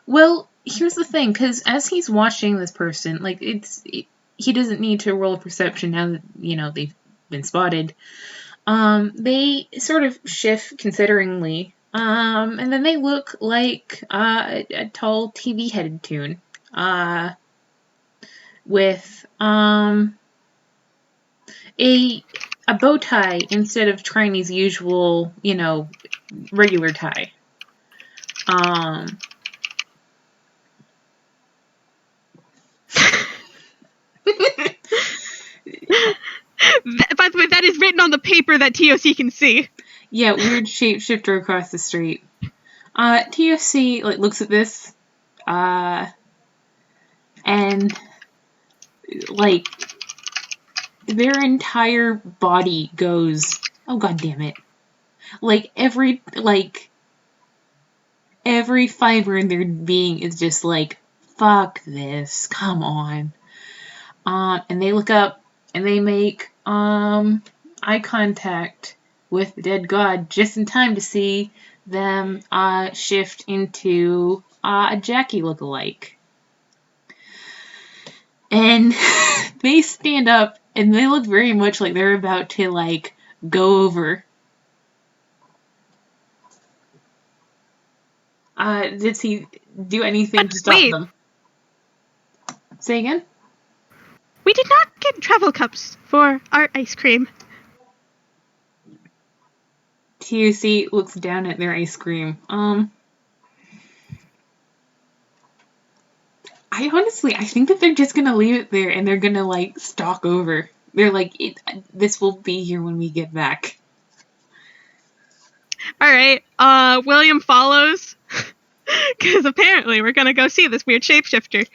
Speaker 2: Well, here's the thing, because as he's watching this person, like, he doesn't need to roll a perception now that, you know, they've been spotted. They sort of shift consideringly, and then they look like a tall TV-headed toon, with a bow tie instead of Chinese usual, you know, regular tie.
Speaker 1: By the way, that is written on the paper that TOC can see.
Speaker 2: Yeah, weird shapeshifter across the street. TOC like looks at this, and like their entire body goes, oh god damn it. Like every fiber in their being is just like, fuck this, come on. And they look up and they make eye contact with the dead god just in time to see them shift into a Jackie lookalike. And they stand up and they look very much like they're about to like go over. Did he do anything to stop them? Say again?
Speaker 1: We did not get travel cups for our ice cream.
Speaker 2: TUC looks down at their ice cream. I think that they're just gonna leave it there and they're gonna like stalk over. They're like, this will be here when we get back.
Speaker 1: Alright, William follows. Because apparently we're gonna go see this weird shapeshifter.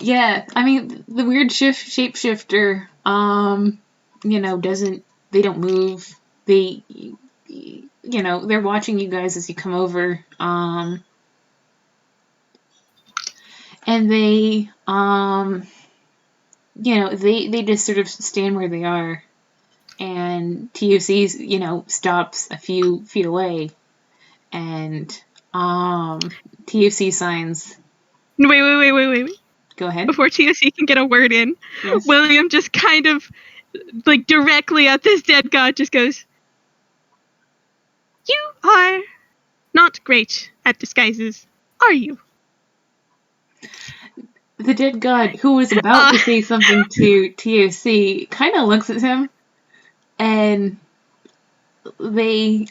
Speaker 2: Yeah, I mean, the weird shapeshifter, they don't move. They, they're watching you guys as you come over, and they just sort of stand where they are, and TOC, stops a few feet away, and, TOC signs.
Speaker 1: Wait.
Speaker 2: Go ahead.
Speaker 1: Before TOC can get a word in,
Speaker 2: Yes.
Speaker 1: William just kind of, like, directly at this dead god just goes, "You are not great at disguises, are you?"
Speaker 2: The dead god, who was about to say something to TOC, kind of looks at him, and they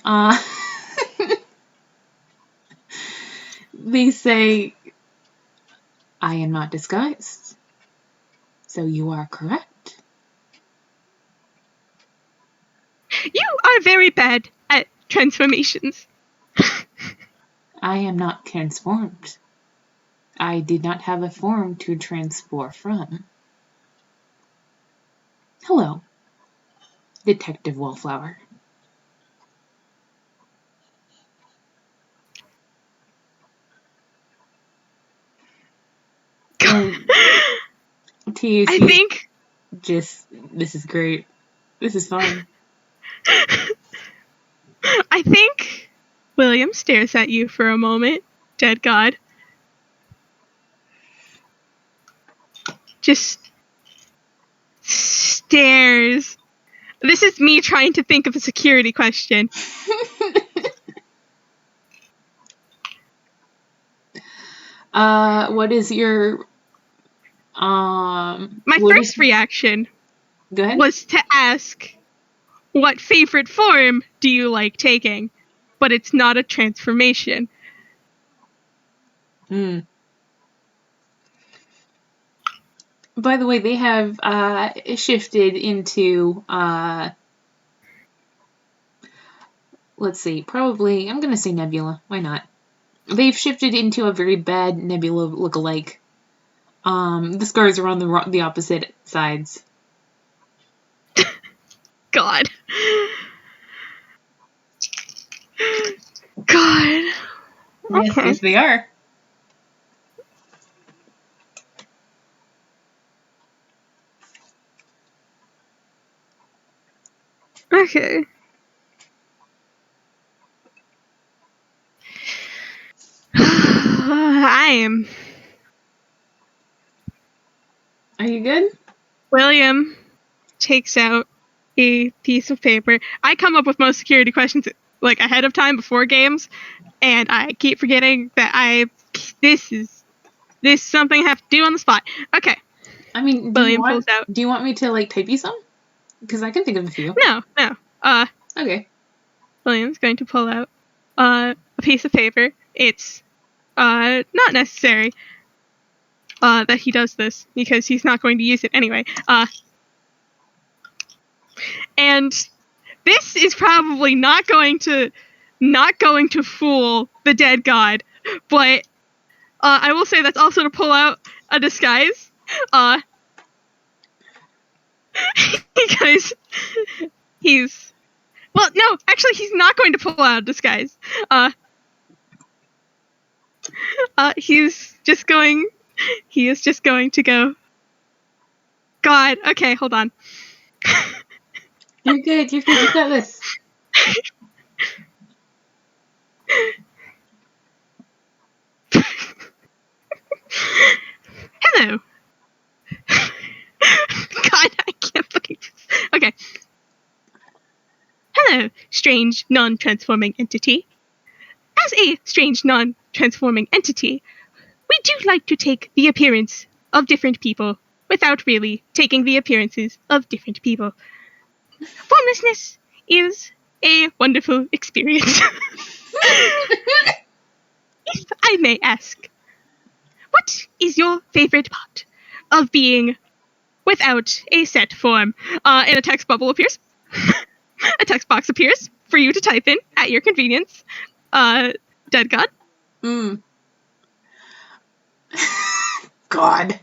Speaker 2: they say, "I am not disguised, so you are correct."
Speaker 1: You are very bad at transformations.
Speaker 2: I am not transformed. I did not have a form to transport from. Hello, Detective Wallflower. And TOC,
Speaker 1: I think
Speaker 2: this is great. This is fun.
Speaker 1: I think William stares at you for a moment, dead god. Just stares. This is me trying to think of a security question.
Speaker 2: What is your
Speaker 1: My
Speaker 2: what
Speaker 1: first reaction
Speaker 2: Go ahead.
Speaker 1: was to ask, what favorite form do you like taking? But it's not a transformation.
Speaker 2: By the way, they have shifted into let's see, probably I'm gonna say Nebula. Why not? They've shifted into a very bad Nebula look-alike. The scars are on the opposite sides.
Speaker 1: God. God.
Speaker 2: Yes,
Speaker 1: Okay.
Speaker 2: yes, they are.
Speaker 1: Okay. I am.
Speaker 2: Are you good?
Speaker 1: William takes out a piece of paper. I come up with most security questions like ahead of time before games, and I keep forgetting that this is something I have to do on the spot. Okay.
Speaker 2: I mean,
Speaker 1: William pulls out.
Speaker 2: Do you want me to like type you some? Because I can think of a few.
Speaker 1: No.
Speaker 2: Okay.
Speaker 1: William's going to pull out a piece of paper. It's not necessary that he does this because he's not going to use it anyway. And this is probably not going to fool the dead god, but I will say that's also to pull out a disguise. Because he's not going to pull out a disguise. He is just going to go. God, okay, hold on.
Speaker 2: You're good. You got this.
Speaker 1: Hello. God, I can't fucking. Okay. Hello, strange non-transforming entity. As a strange non-transforming entity, we do like to take the appearance of different people without really taking the appearances of different people. Formlessness is a wonderful experience. If I may ask, what is your favorite part of being without a set form? And a text bubble appears. A text box appears for you to type in at your convenience. Dead God.
Speaker 2: God.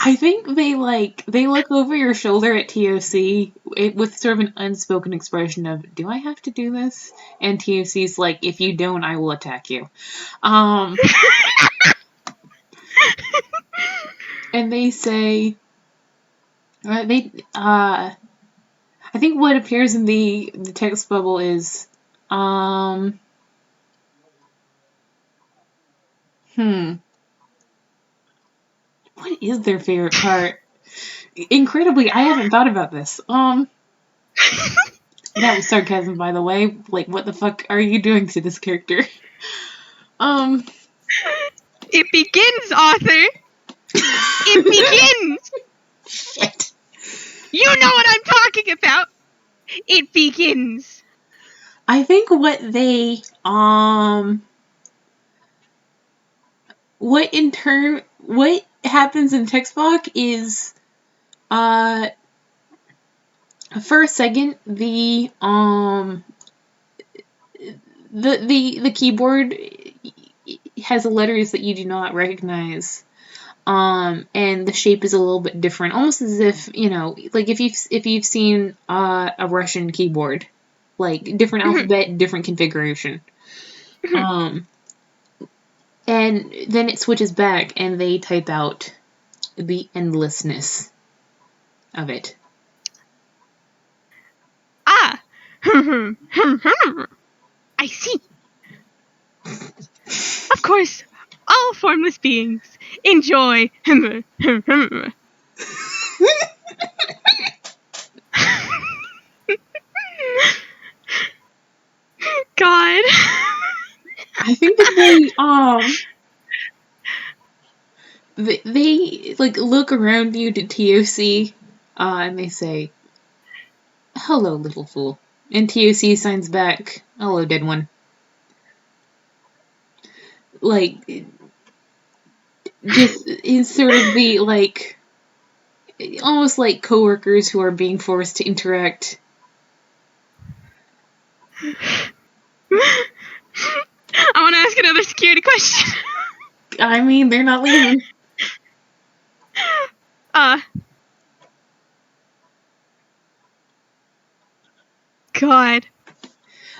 Speaker 2: I think they look over your shoulder at TOC with sort of an unspoken expression of, do I have to do this? And TOC's like, if you don't, I will attack you. And they say, I think what appears in the text bubble is, what is their favorite part? Incredibly, I haven't thought about this. That was sarcasm, by the way. Like, what the fuck are you doing to this character?
Speaker 1: It begins, Arthur! It begins!
Speaker 2: Shit.
Speaker 1: You know what I'm talking about! It begins!
Speaker 2: I think what happens in text block is, for a second, the keyboard has letters that you do not recognize, and the shape is a little bit different, almost as if, like if you've seen a Russian keyboard, like different alphabet, different configuration, and then it switches back and they type out the endlessness of it.
Speaker 1: Ah! I see. Of course, all formless beings enjoy. God.
Speaker 2: I think that they like look around you to TOC, and they say, "Hello, little fool." And TOC signs back, "Hello, dead one." Like, just is sort of the like, almost like coworkers who are being forced to interact.
Speaker 1: I want to ask another security question.
Speaker 2: I mean, they're not leaving.
Speaker 1: God.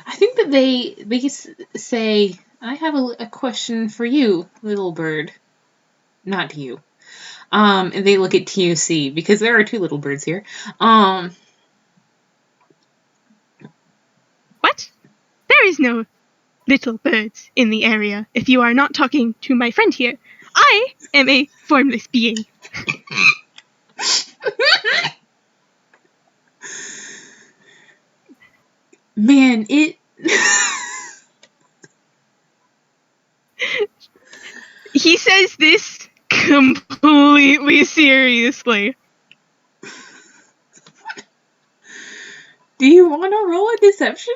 Speaker 2: I think that they say, "I have a question for you, little bird." Not you. And they look at TOC, because there are two little birds here.
Speaker 1: What? There is no little birds in the area if you are not talking to my friend here. I am a formless being.
Speaker 2: Man, it...
Speaker 1: He says this completely seriously.
Speaker 2: Do you want to roll a deception?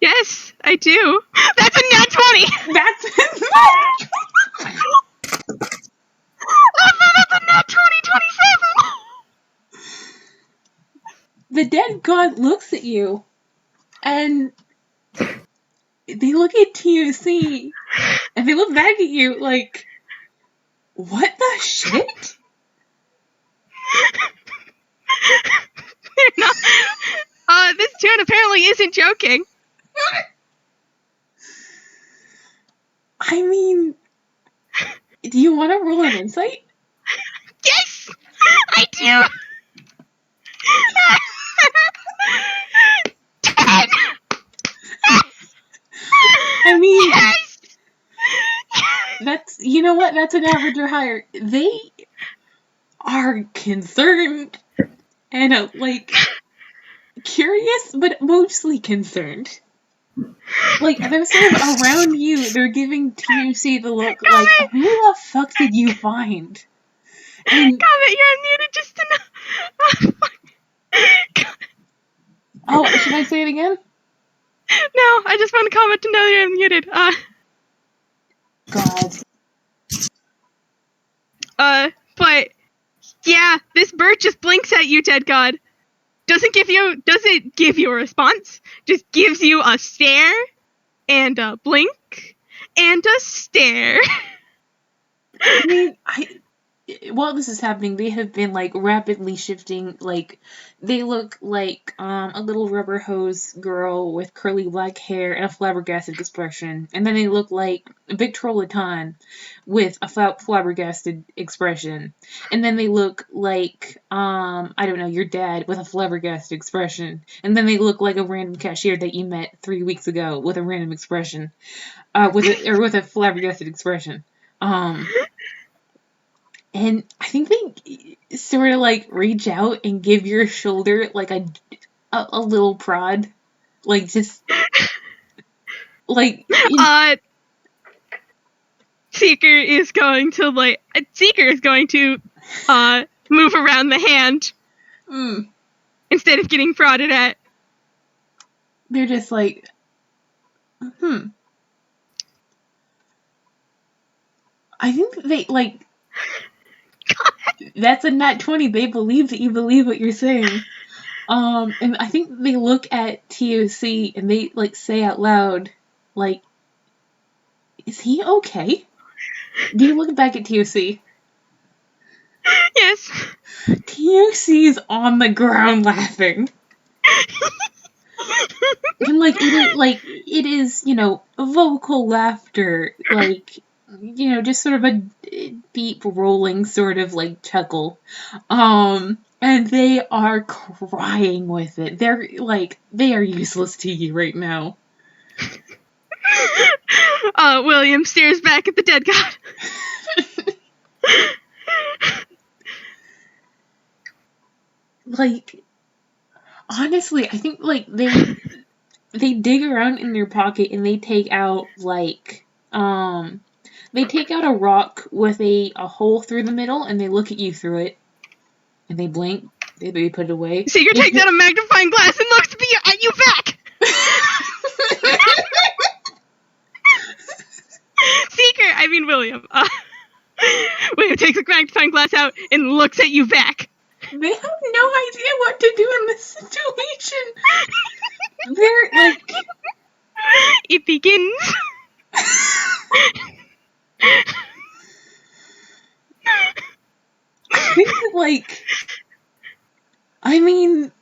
Speaker 1: Yes, I do. That's a nat 20!
Speaker 2: That's
Speaker 1: That's a nat 20, 27!
Speaker 2: The dead god looks at you, and they look at TOC, and they look back at you like, what the shit?
Speaker 1: They're not... this tune apparently isn't joking.
Speaker 2: I mean, do you want to roll an insight?
Speaker 1: Yes! I do! 10!
Speaker 2: I mean,
Speaker 1: Yes!
Speaker 2: that's, you know what, that's an average or higher. They are concerned and, like, curious, but mostly concerned. Like, they're sort of around you, they're giving TUC the look like, who the fuck did you find? And,
Speaker 1: Comment, you're unmuted just to know.
Speaker 2: oh, should I say it again?
Speaker 1: No, I just want to comment to know you're unmuted. But yeah, this bird just blinks at you, dead god. Doesn't give you a response, just gives you a stare and a blink, and a stare.
Speaker 2: I mean, while this is happening, they have been like rapidly shifting. Like, they look like a little rubber hose girl with curly black hair and a flabbergasted expression, and then they look like a big trollaton with a flabbergasted expression, and then they look like I don't know, your dad with a flabbergasted expression, and then they look like a random cashier that you met 3 weeks ago with a random expression, with a flabbergasted expression. And I think they sort of like reach out and give your shoulder like a little prod, like just like
Speaker 1: Seeker is going to move around the hand instead of getting prodded at.
Speaker 2: They're just like, I think that they like. That's a nat 20. They believe that you believe what you're saying. And I think they look at TOC and they like say out loud, like, "Is he okay?" Do you look back at TOC?
Speaker 1: Yes.
Speaker 2: TOC is on the ground laughing. And it is, vocal laughter, just sort of a deep rolling sort of like chuckle. And they are crying with it. They are useless to you right now.
Speaker 1: William stares back at the dead god.
Speaker 2: Honestly, I think they dig around in their pocket and they take out they take out a rock with a hole through the middle and they look at you through it and they blink. They put it away.
Speaker 1: Seeker takes out a magnifying glass and looks at you back. William. William takes a magnifying glass out and looks at you back.
Speaker 2: They have no idea what to do in this situation. They're like...
Speaker 1: It begins.
Speaker 2: I think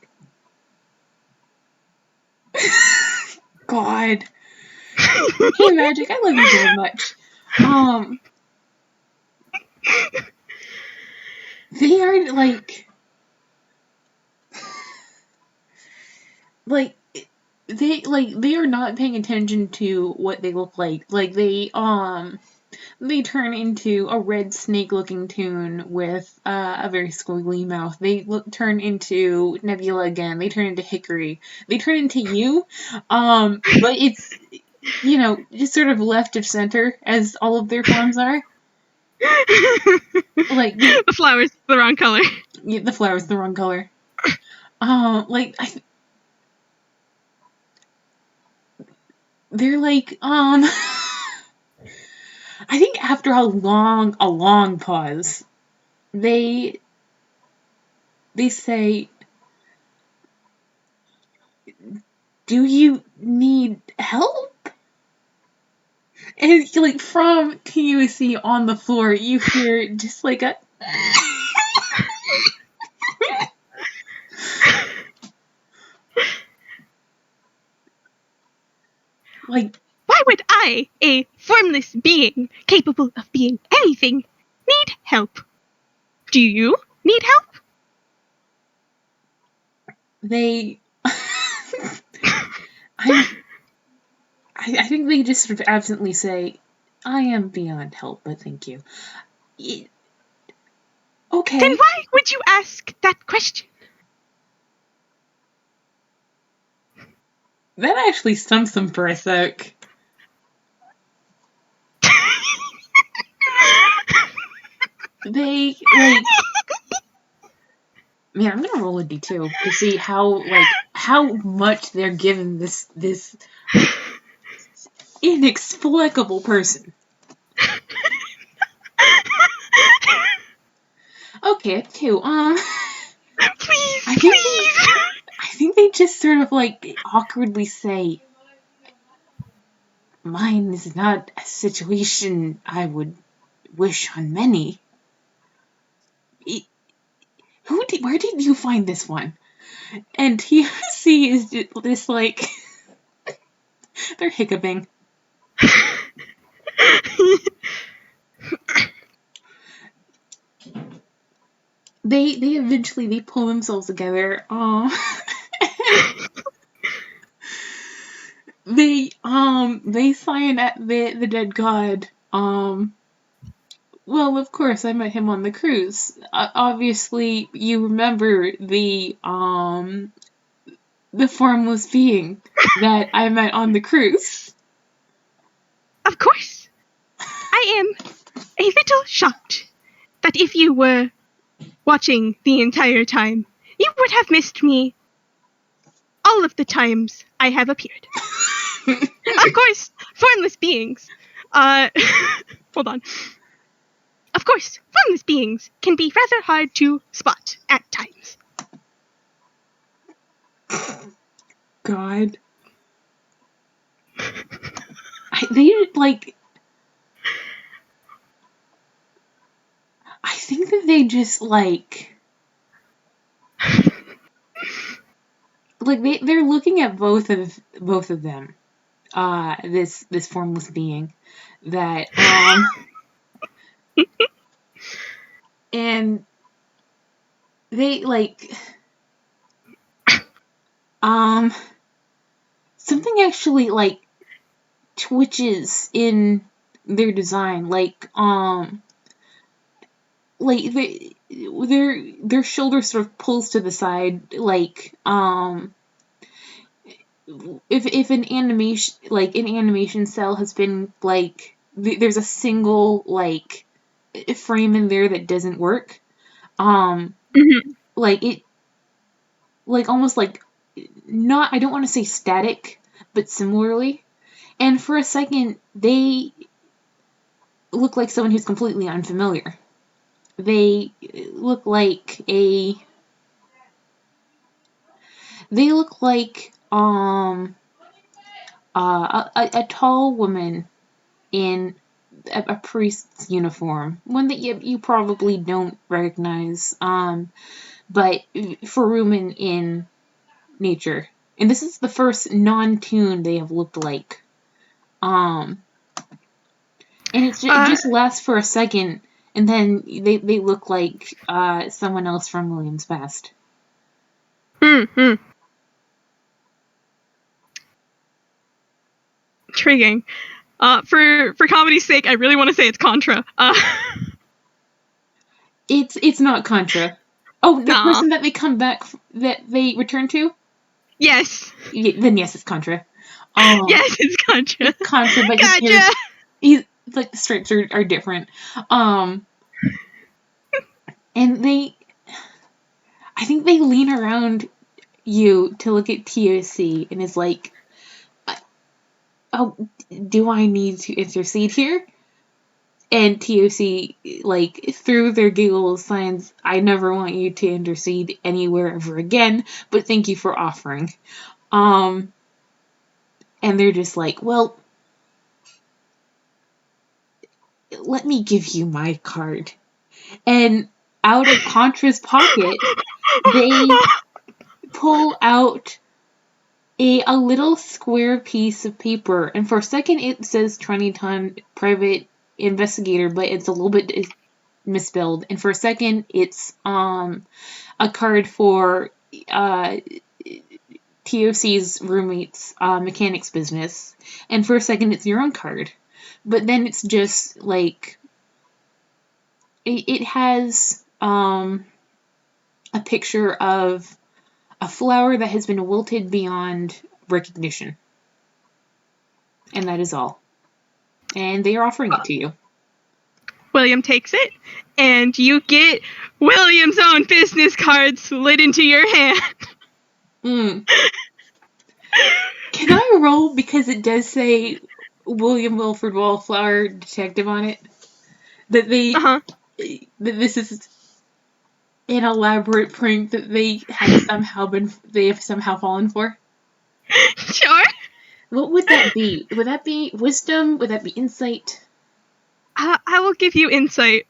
Speaker 2: God. Hey, Magic, I love you very much. They are they are not paying attention to what they look like. They turn into a red snake-looking Toon with a very squiggly mouth. They turn into Nebula again. They turn into Hickory. They turn into you, but it's just sort of left of center as all of their forms are.
Speaker 1: The flower's the wrong color.
Speaker 2: Yeah, the flower's the wrong color. They're I think after a long pause, they say, "Do you need help?" And from TUC on the floor, you hear just like a
Speaker 1: why would I, a formless being capable of being anything, need help? Do you need help?
Speaker 2: They I think they just sort of absently say, "I am beyond help, but thank you." Okay.
Speaker 1: Then why would you ask that question?
Speaker 2: That actually stumps them for a sec. They man, I'm gonna roll a d2 to see how much they're given this inexplicable person. Okay, 2.
Speaker 1: Please,
Speaker 2: I think they just sort of awkwardly say, mine is not a situation I would wish on many. Where did you find this one? And TOC is just like, they're hiccuping. They eventually pull themselves together. They sign at the dead god. Well, of course, I met him on the cruise. Obviously, you remember the formless being that I met on the cruise.
Speaker 1: Of course. I am a little shocked that if you were watching the entire time, you would have missed me all of the times I have appeared. Of course, formless beings. Hold on. Of course, formless beings can be rather hard to spot at times.
Speaker 2: God. I think that they just they're looking at both of them. This formless being that and they something actually twitches in their design, their shoulder sort of pulls to the side, if an animation cell has been there's a single frame in there that doesn't work, it almost not, I don't want to say static, but similarly. And for a second, they look like someone who's completely unfamiliar. They look like a tall woman in a priest's uniform, one that you probably don't recognize, but for women in nature. And this is the first non-Toon they have looked like. And it just lasts for a second, and then they look like someone else from William's past.
Speaker 1: Intriguing. For comedy's sake, I really want to say it's Contra.
Speaker 2: It's not Contra. Oh, the person that they come back, that they return to?
Speaker 1: Yes.
Speaker 2: Yeah, then yes, it's Contra.
Speaker 1: Yes, it's Contra.
Speaker 2: It's Contra, but
Speaker 1: gotcha.
Speaker 2: the stripes are different. And I think they lean around you to look at TOC and is like, oh, do I need to intercede here? And TOC, through their giggles, signs, I never want you to intercede anywhere ever again, but thank you for offering. And they're just like, well, let me give you my card. And out of Contra's pocket, they pull out a little square piece of paper. And for a second, it says 20-ton private investigator, but it's a little bit misspelled. And for a second, it's a card for TOC's roommate's mechanics business. And for a second, it's your own card. But then it's just it has a picture of a flower that has been wilted beyond recognition. And that is all. And they are offering it to you.
Speaker 1: William takes it, and you get William's own business card slid into your hand.
Speaker 2: Can I roll, because it does say William Wilfred Wallflower Detective on it, that that this is an elaborate prank that they have somehow fallen for?
Speaker 1: Sure.
Speaker 2: What would that be? Would that be wisdom? Would that be insight?
Speaker 1: I will give you insight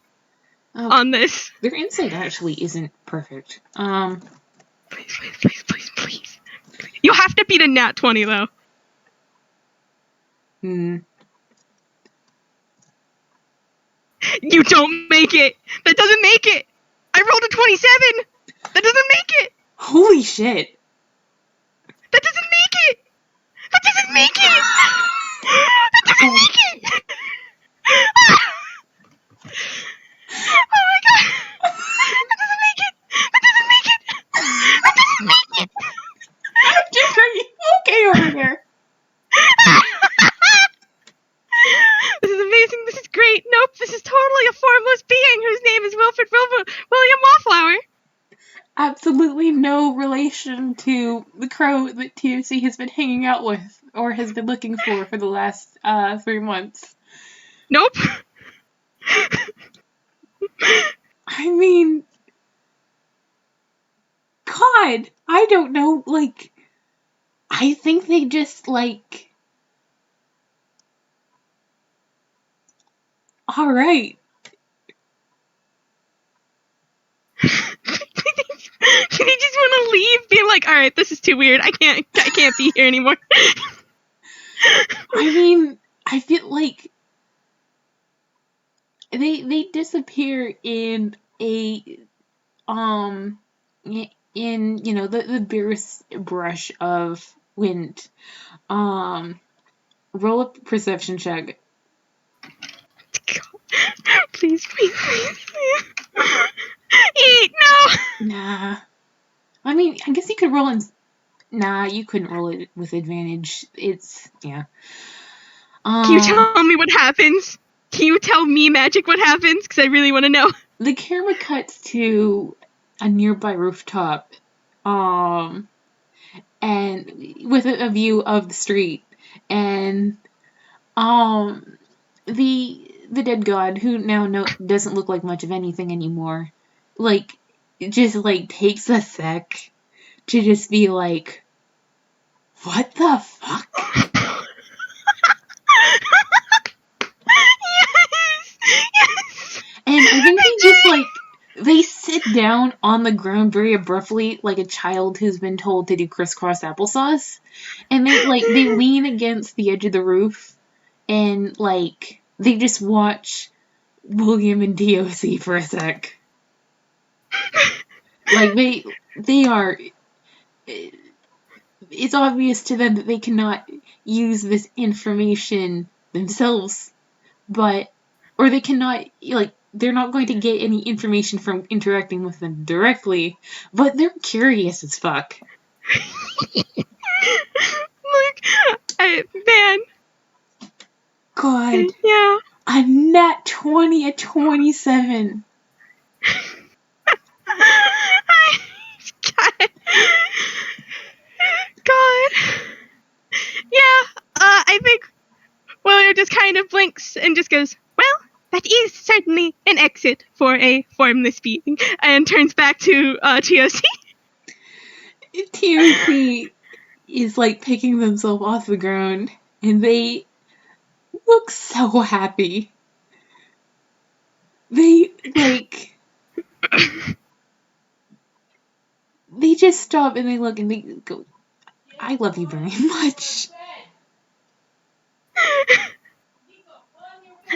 Speaker 1: on this.
Speaker 2: Their insight actually isn't perfect.
Speaker 1: Please. You have to beat a nat 20, though.
Speaker 2: You
Speaker 1: don't make it. That doesn't make it. I rolled a 27. That doesn't make it.
Speaker 2: Holy shit.
Speaker 1: That doesn't make it. That doesn't make it. That doesn't make it. Oh my god. That doesn't make it. That doesn't make it. That doesn't make it.
Speaker 2: Just are you okay over there?
Speaker 1: This is amazing. This is great. Nope, this is totally a formless being whose name is William Wallflower.
Speaker 2: Absolutely no relation to the crow that TOC has been hanging out with or has been looking for the last 3 months.
Speaker 1: Nope.
Speaker 2: I mean, God, I don't know, like, I think they just, like, alright.
Speaker 1: They just want to leave, being like, alright, this is too weird. I can't be here anymore.
Speaker 2: I mean, I feel like they disappear in a in the barest brush of wind. Roll a perception check.
Speaker 1: Please. 8, no.
Speaker 2: Nah. I mean, I guess you could roll in. Nah, you couldn't roll it with advantage. Yeah.
Speaker 1: Can you tell me what happens? Can you tell me, Magic, what happens? Because I really want to know.
Speaker 2: The camera cuts to a nearby rooftop, and with a view of the street, and the dead god, who now doesn't look like much of anything anymore, like, just, like, takes a sec to just be like, what the fuck?
Speaker 1: Yes!
Speaker 2: And I think they sit down on the ground very abruptly, like a child who's been told to do crisscross applesauce. And they lean against the edge of the roof, and, like, they just watch William and DOC for a sec. Like, they are... It's obvious to them that they cannot use this information themselves, or they cannot, like, they're not going to get any information from interacting with them directly, but they're curious as fuck.
Speaker 1: Look, man.
Speaker 2: God.
Speaker 1: Yeah.
Speaker 2: A nat 20 at 27.
Speaker 1: God. Yeah, I think William just kind of blinks and just goes, well, that is certainly an exit for a formless being, and turns back to TOC.
Speaker 2: TOC is, like, picking themselves off the ground, and they look so happy. They, like... they just stop and they look and they go, I love you very much.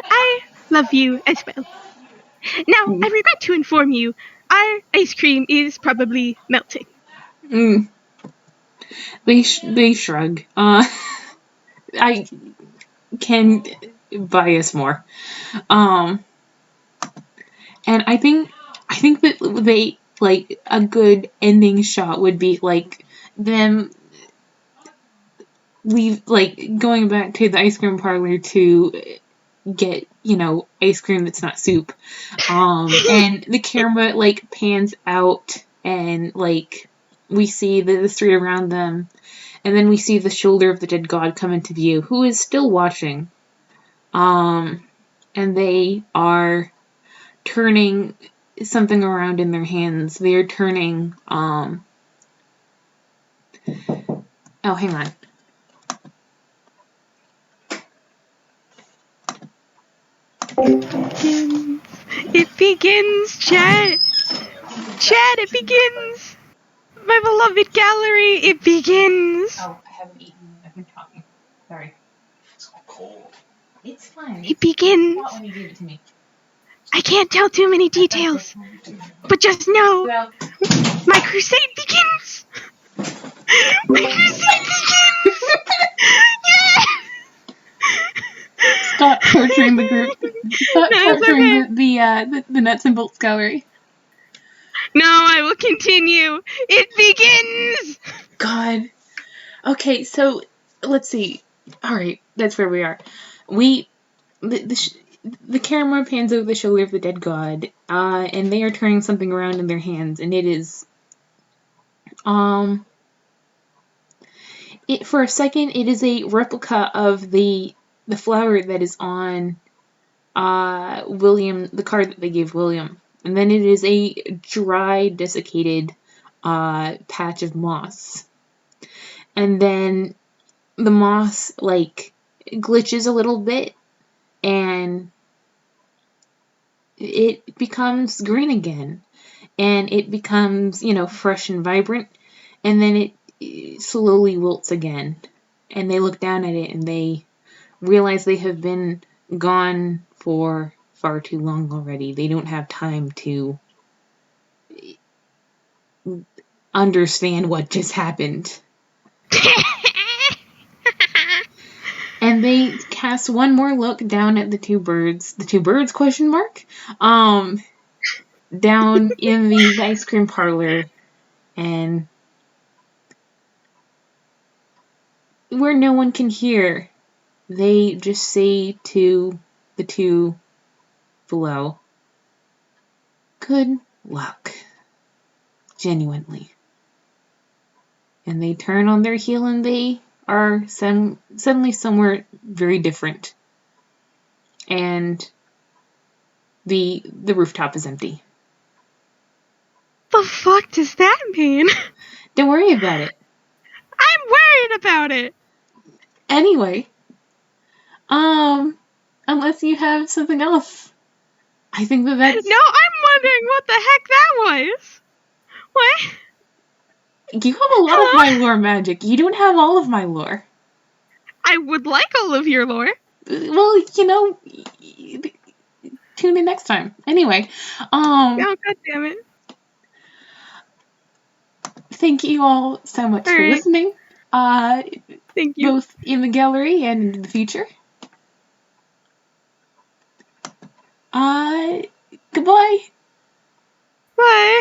Speaker 1: I love you as well. Now, I regret to inform you, our ice cream is probably melting.
Speaker 2: They shrug. I can buy us more. And I think that they, like, a good ending shot would be, like, them going back to the ice cream parlor to get, ice cream that's not soup. And the camera, like, pans out, and, like, we see the street around them, and then we see the shoulder of the dead god come into view, who is still watching. And they are turning something around in their hands. They are turning, oh, hang on.
Speaker 1: It begins, chat. Chat, it begins. My beloved gallery, it begins.
Speaker 2: Oh, I haven't eaten. I've been talking. Sorry.
Speaker 3: It's all cold.
Speaker 2: It's fine.
Speaker 1: It begins.
Speaker 2: Hot when you gave it to me.
Speaker 1: I can't tell too many details, but just know
Speaker 2: Well,
Speaker 1: my crusade begins. My crusade begins. Yeah.
Speaker 2: stop torturing the group. Stop
Speaker 1: No, it's
Speaker 2: torturing
Speaker 1: okay.
Speaker 2: the nuts and bolts gallery.
Speaker 1: No, I will continue. It begins.
Speaker 2: God. Okay, so let's see. All right, that's where we are. The camera pans over the shoulder of the dead god, and they are turning something around in their hands, and it is, for a second, it is a replica of the flower that is on, William, the card that they gave William, and then it is a dry, desiccated, patch of moss, and then the moss, like, glitches a little bit, and it becomes green again, and it becomes, fresh and vibrant, and then it slowly wilts again, and they look down at it and they realize they have been gone for far too long already. They don't have time to understand what just happened. And they cast one more look down at the two birds. The two birds, question mark? Down in the ice cream parlor, and where no one can hear, they just say to the two below, "Good luck." Genuinely. And they turn on their heel and they are suddenly somewhere very different. And the rooftop is empty.
Speaker 1: The fuck does that mean?
Speaker 2: Don't worry about it.
Speaker 1: I'm worried about it.
Speaker 2: Anyway, unless you have something else, I think that's...
Speaker 1: No, I'm wondering what the heck that was. What?
Speaker 2: You have a lot of my lore, Magic. You don't have all of my lore.
Speaker 1: I would like all of your lore.
Speaker 2: Well, tune in next time. Anyway,
Speaker 1: Oh, god damn it.
Speaker 2: thank you all so much for listening.
Speaker 1: Thank you.
Speaker 2: Both in the gallery and in the future. Goodbye.
Speaker 1: Bye.